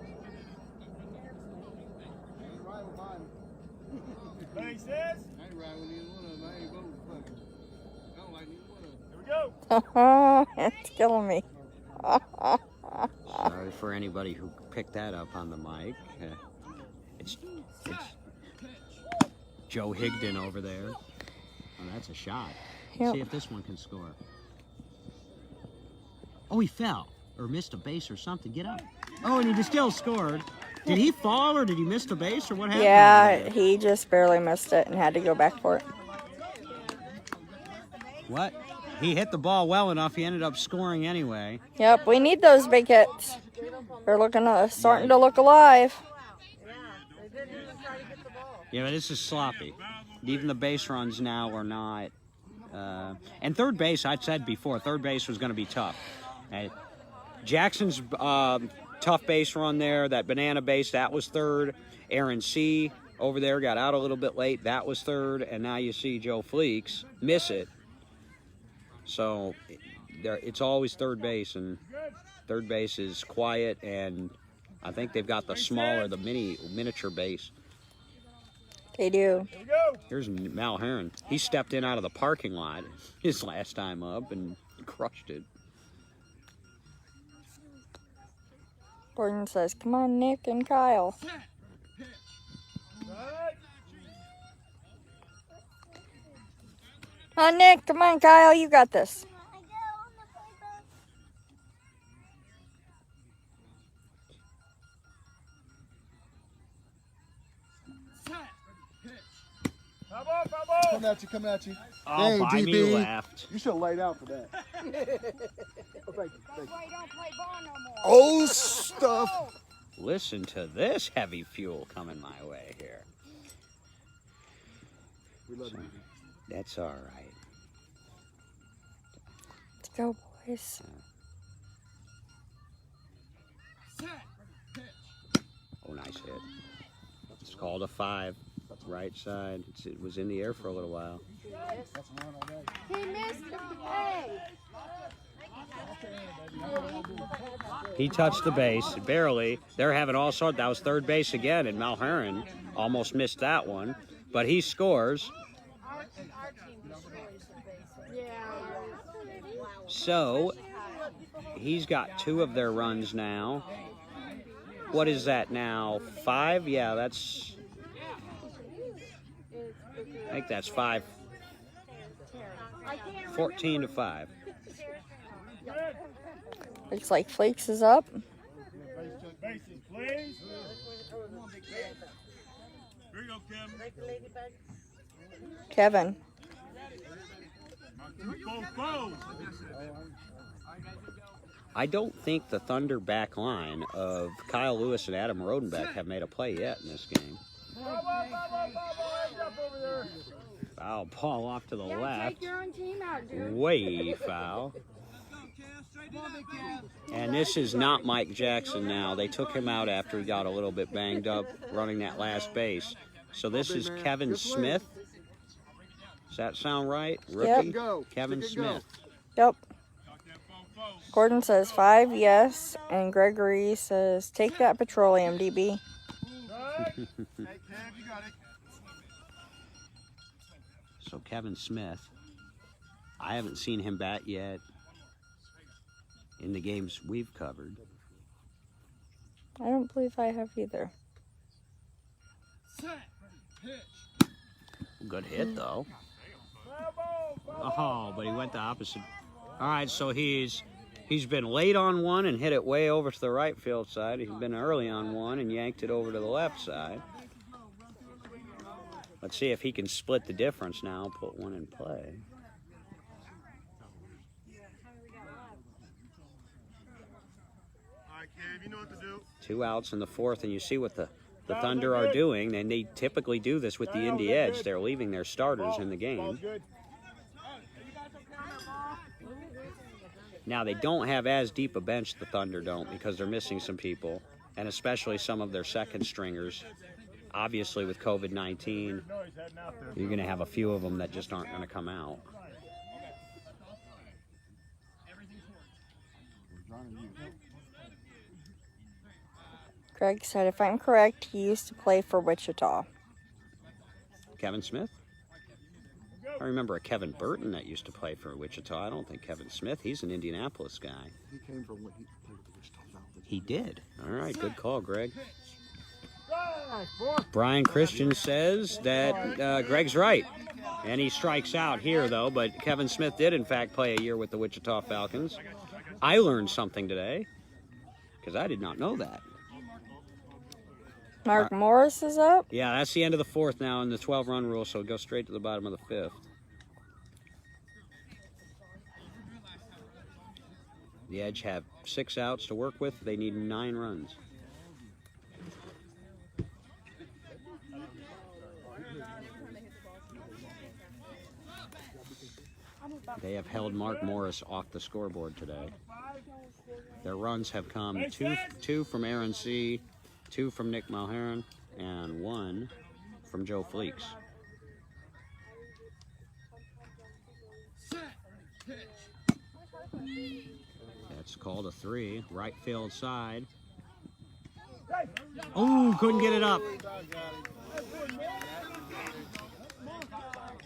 It's killing me. Sorry for anybody who picked that up on the mic. It's Joe Higdon over there. Oh, that's a shot. Yep. See if this one can score. Oh, he fell or missed a base or something. Get up. Oh, and he still scored. Did he fall or did he miss the base or what happened? Yeah, he just barely missed it and had to go back for it. What? He hit the ball well enough. He ended up scoring anyway. Yep, we need those big hits. They're starting to look alive. Yeah, but this is sloppy. Even the base runs now are not. And third base, I said before, third base was going to be tough. Jackson's tough base run there, that banana base, that was third. Aaron C. over there got out a little bit late. That was third. And now you see Joe Fleeks miss it. So it's always third base, and third base is quiet, and I think they've got the smaller, the miniature base. They do. Here's Mal Heron. He stepped in out of the parking lot his last time up and crushed it. Gordon says, come on, Nick and Kyle. Come on, Nick. Come on, Kyle. You got this. Coming at you, coming at you. Oh, Dang, by me DB. left. You should have laid out for that. Oh, thank you, thank you. That's why you don't play ball no more. Oh, stuff. Listen to this heavy fuel coming my way here. We love you. That's all right. Let's go, boys. Oh, nice hit. It's called a 5. Right side. It was in the air for a little while. He missed the play. He touched the base, barely. They're having all sorts. That was third base again, and Malherin almost missed that one. But he scores. So, he's got 2 of their runs now. What is that now? 5? Yeah, that's... I think that's 5. 14 to 5. Looks like Flakes is up. Bases, please. Here you go, Kevin. Kevin. Go. I don't think the Thunder back line of Kyle Lewis and Adam Rodenbeck have made a play yet in this game. Foul ball off to the left. Take your own team out, dude. Way foul. And this is not Mike Jackson now. They took him out after he got a little bit banged up running that last base. So this is Kevin Smith. Does that sound right? Rookie? Kevin Smith. Yep. Gordon says 5, yes. And Gregory says, take that petroleum, DB. So Kevin Smith, I haven't seen him bat yet in the games we've covered. I don't believe I have either. Good hit, though. Oh, but he went the opposite. All right, so he's been late on one and hit it way over to the right field side. He's been early on one and yanked it over to the left side. Let's see if he can split the difference now, put one in play. All right, Kev, you know what to do. 2 outs in the 4th, and you see what the Thunder are doing, and they typically do this with the Indy Edge. They're leaving their starters in the game. Now, they don't have as deep a bench, the Thunder don't, because they're missing some people, and especially some of their second stringers. Obviously, with COVID-19, you're going to have a few of them that just aren't going to come out. Greg said, if I'm correct, he used to play for Wichita. Kevin Smith? I remember a Kevin Burton that used to play for Wichita. I don't think Kevin Smith. He's an Indianapolis guy. He came from what he played with the Wichita Falcons. He did. All right, good call, Greg. Brian Christian says that Greg's right. And he strikes out here, though. But Kevin Smith did, in fact, play a year with the Wichita Falcons. I learned something today because I did not know that. Mark Morris is up. Yeah, that's the end of the 4th now in the 12-run rule, so go straight to the bottom of the 5th. The Edge have 6 outs to work with. They need 9 runs. They have held Mark Morris off the scoreboard today. Their runs have come two from Aaron C., 2 from Nick Malherin, and 1 from Joe Fleeks. That's called a 3. Right field side. Oh, couldn't get it up.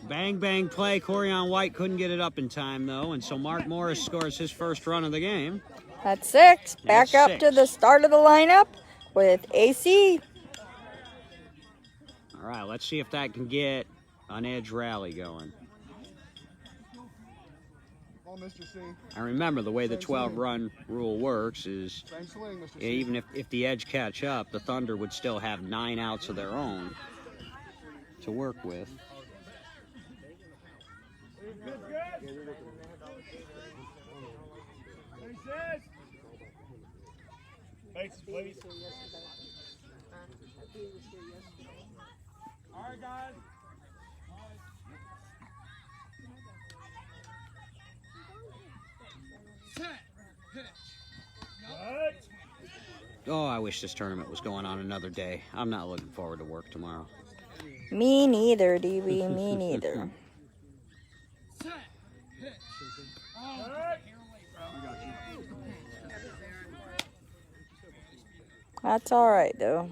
Bang, bang play. Corian White couldn't get it up in time, though, and so Mark Morris scores his first run of the game. That's 6. Back That's up 6. to the start of the lineup with AC. All right, let's see if that can get an Edge rally going. Oh, Mr. C. I remember the way the 12-run rule works is Same swing, Mr. C. even if the Edge catch up, the Thunder would still have 9 outs of their own to work with. Thanks, please. All right, guys. Oh, I wish this tournament was going on another day. I'm not looking forward to work tomorrow. Me neither, DB. Me neither. That's all right, though.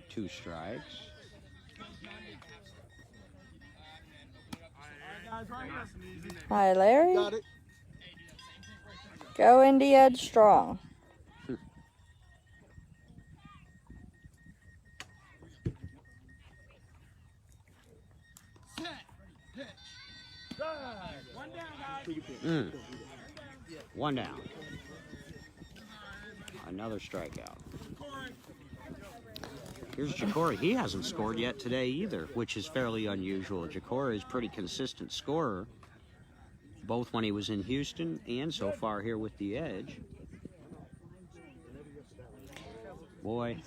Two strikes. Hi, Larry. Got it. Go Indy Edge strong. One down. Another strikeout. Here's Ja'Cory. He hasn't scored yet today either, which is fairly unusual. Ja'Cory is a pretty consistent scorer, both when he was in Houston and so far here with the Edge. Boy,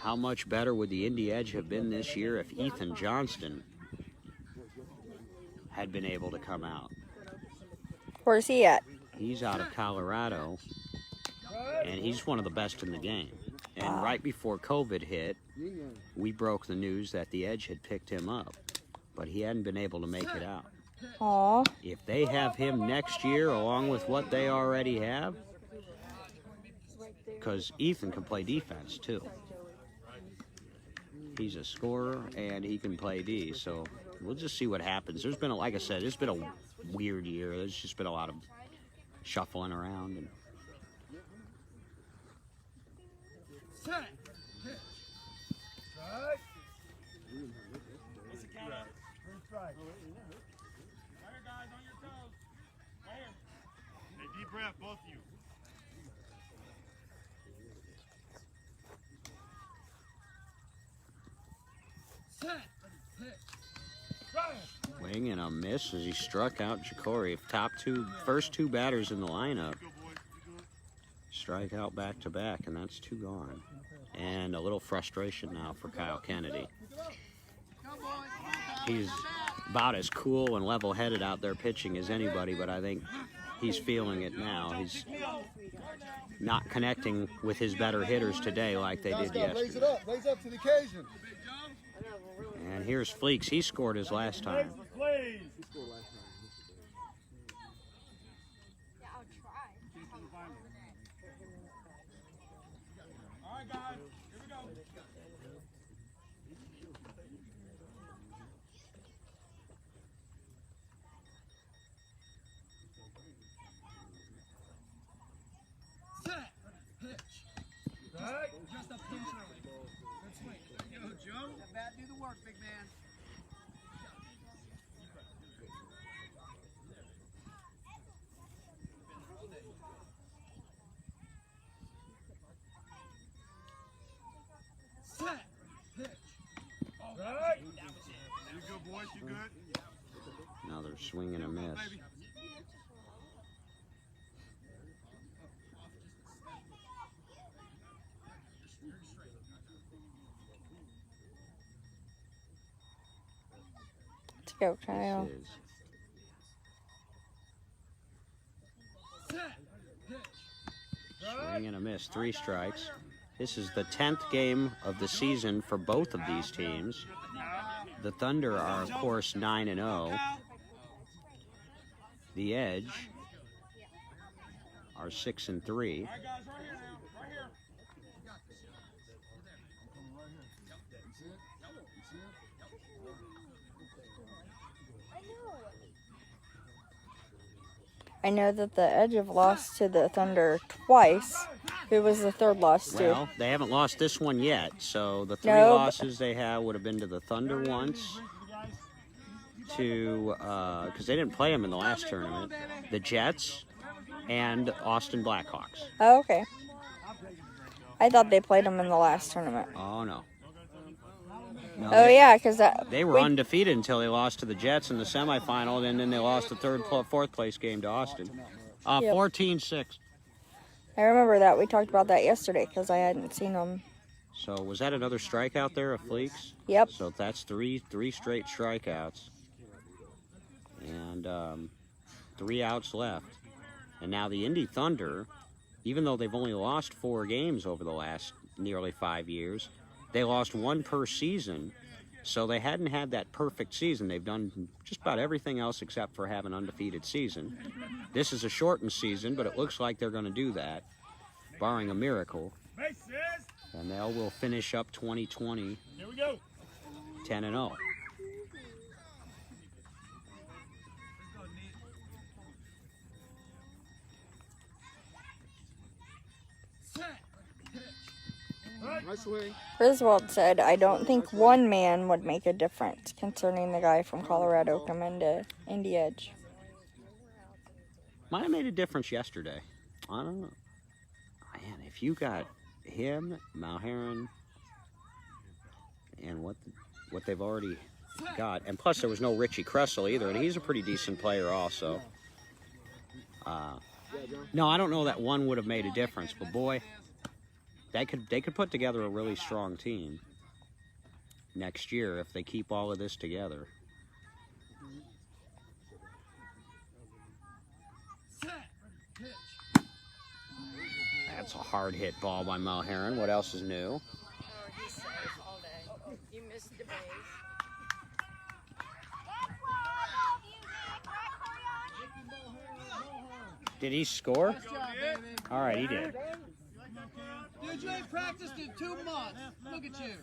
how much better would the Indy Edge have been this year if Ethan Johnston had been able to come out? Where's he at? He's out of Colorado, and he's one of the best in the game. And right before COVID hit, we broke the news that the Edge had picked him up, but he hadn't been able to make it out. Aw. If they have him next year along with what they already have, because Ethan can play defense too. He's a scorer and he can play D, so we'll just see what happens. There's been, like I said, it's been a weird year. There's just been a lot of shuffling around. And Deep breath, both of you. swing and a miss as he struck out Ja'Cory. First two batters in the lineup strike out back to back, and that's two gone. And a little frustration now for Kyle Kennedy. He's about as cool and level-headed out there pitching as anybody, but I think he's feeling it now. He's not connecting with his better hitters today like they did yesterday. Raise up to the occasion. And here's Fleeks. He scored his last time. Please. Yeah, I'll try. All right, guys. Here we go. Just a pinch early. Good swing. Yo, Joe. That bat do the work, big man. Set. Pitch. Right. You good, boys? You good? Another swing and a miss. Let's go, Kyle. This is swing and a miss, 3 strikes. This is the 10th game of the season for both of these teams. The Thunder are, of course, 9-0. The Edge are 6-3. I know that the Edge have lost to the Thunder twice. Who was the third loss to? Well, they haven't lost this one yet, so the 3 No, losses they have would have been to the Thunder once, to because they didn't play them in the last tournament. The Jets, and Austin Blackhawks. Oh, okay. I thought they played them in the last tournament. Oh, no. Oh, yeah, because they were undefeated until they lost to the Jets in the semifinal, and then they lost the fourth place game to Austin. 14-6. I remember that. We talked about that yesterday because I hadn't seen them. So was that another strikeout there of Fleeks? Yep. So that's three straight strikeouts. And 3 outs left. And now the Indy Thunder, even though they've only lost 4 games over the last nearly 5 years, they lost 1 per season. So they hadn't had that perfect season. They've done just about everything else except for have an undefeated season. This is a shortened season, but it looks like they're going to do that, barring a miracle. And they will finish up 2020 10-0. Griswold said, I don't think one man would make a difference concerning the guy from Colorado coming to Indy Edge. Might have made a difference yesterday. I don't know. Man, if you got him, Malherin, and what they've already got, and plus there was no Richie Kressel either, and he's a pretty decent player also. No, I don't know that one would have made a difference, but boy, they could put together a really strong team next year if they keep all of this together. That's a hard hit ball by Malherin. What else is new? You missed the base. Did he score? All right, he did. Dude, you ain't practiced in 2 months. Look at you.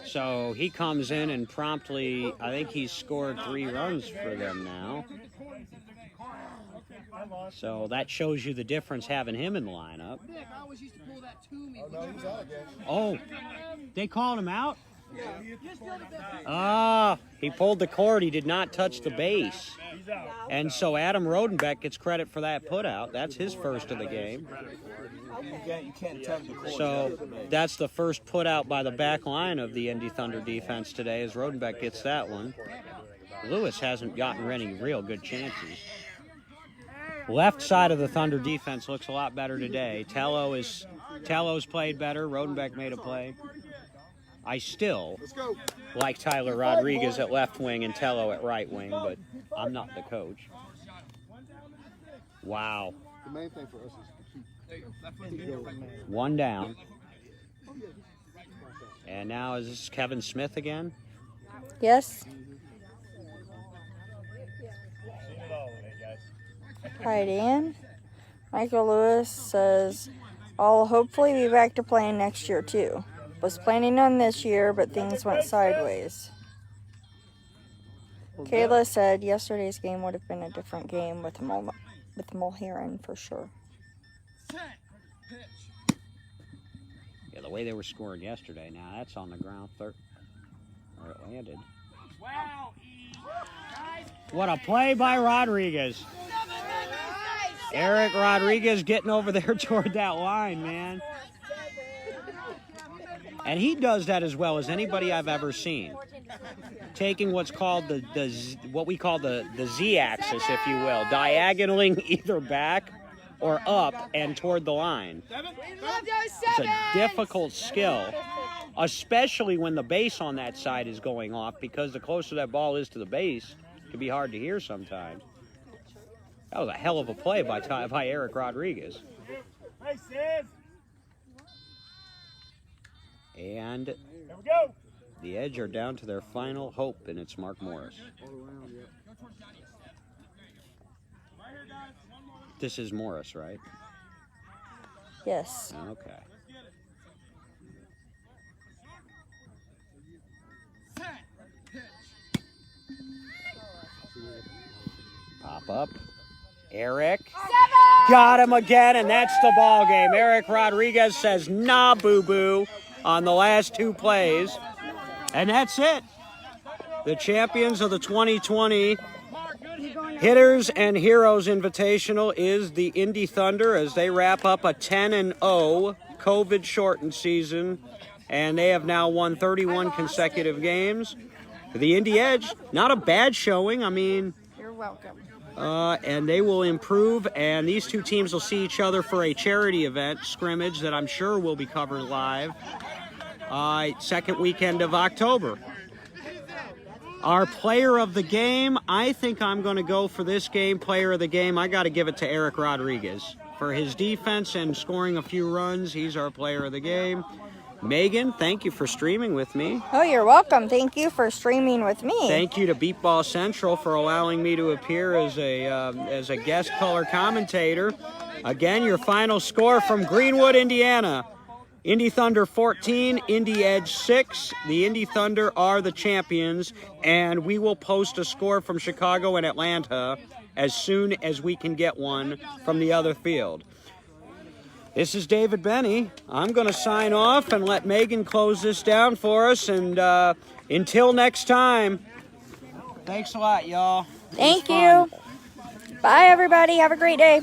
So he comes in and promptly, I think he's scored 3 runs for them now. So that shows you the difference having him in the lineup. Nick, I always used to pull that to me. Oh, they called him out? He pulled the cord. He did not touch the base. And so Adam Rodenbeck gets credit for that put out. That's his first of the game. You can't tug the cord. So that's the first put out by the back line of the Indy Thunder defense today as Rodenbeck gets that one. Lewis hasn't gotten any real good chances. Left side of the Thunder defense looks a lot better today. Tello's played better. Rodenbeck made a play. I still like Tyler Rodriguez at left wing and Tello at right wing, but I'm not the coach. Wow. The main thing for us is to keep 1 down. And now is this Kevin Smith again? Yes. Right in. Michael Lewis says, I'll hopefully be back to playing next year too. Was planning on this year, but things went sideways. Kayla said yesterday's game would have been a different game with Mulheron for sure. Yeah, the way they were scoring yesterday, now that's on the ground third. Where it landed. What a play by Rodriguez. Eric Rodriguez getting over there toward that line, man. And he does that as well as anybody I've ever seen. Taking what's called what we call the Z-axis, if you will, diagonaling either back or up and toward the line. It's a difficult skill, especially when the base on that side is going off, because the closer that ball is to the base, it can be hard to hear sometimes. That was a hell of a play by Eric Rodriguez. Hey, Sid. And the Edge are down to their final hope, and it's Mark Morris. This is Morris, right? Yes. Okay. Pop up. Eric. Got him again, and that's the ball game. Eric Rodriguez says, nah, boo-boo, on the last 2 plays. And that's it. The champions of the 2020 Hitters and Heroes Invitational is the Indy Thunder as they wrap up a 10-0 COVID-shortened season, and they have now won 31 consecutive games. The Indy Edge, not a bad showing. I mean, You're welcome. and they will improve, and these two teams will see each other for a charity event scrimmage that I'm sure will be covered live second weekend of October. Our player of the game, I think I'm going to go for this game, player of the game. I got to give it to Eric Rodriguez. For his defense and scoring a few runs, he's our player of the game. Megan, thank you for streaming with me. Oh, you're welcome. Thank you for streaming with me. Thank you to Beatball Central for allowing me to appear as a guest color commentator. Again, your final score from Greenwood, Indiana. Indy Thunder 14, Indy Edge 6. The Indy Thunder are the champions, and we will post a score from Chicago and Atlanta as soon as we can get one from the other field. This is David Benny. I'm going to sign off and let Megan close this down for us, and until next time, thanks a lot, y'all. Thank you. Bye, everybody. Have a great day.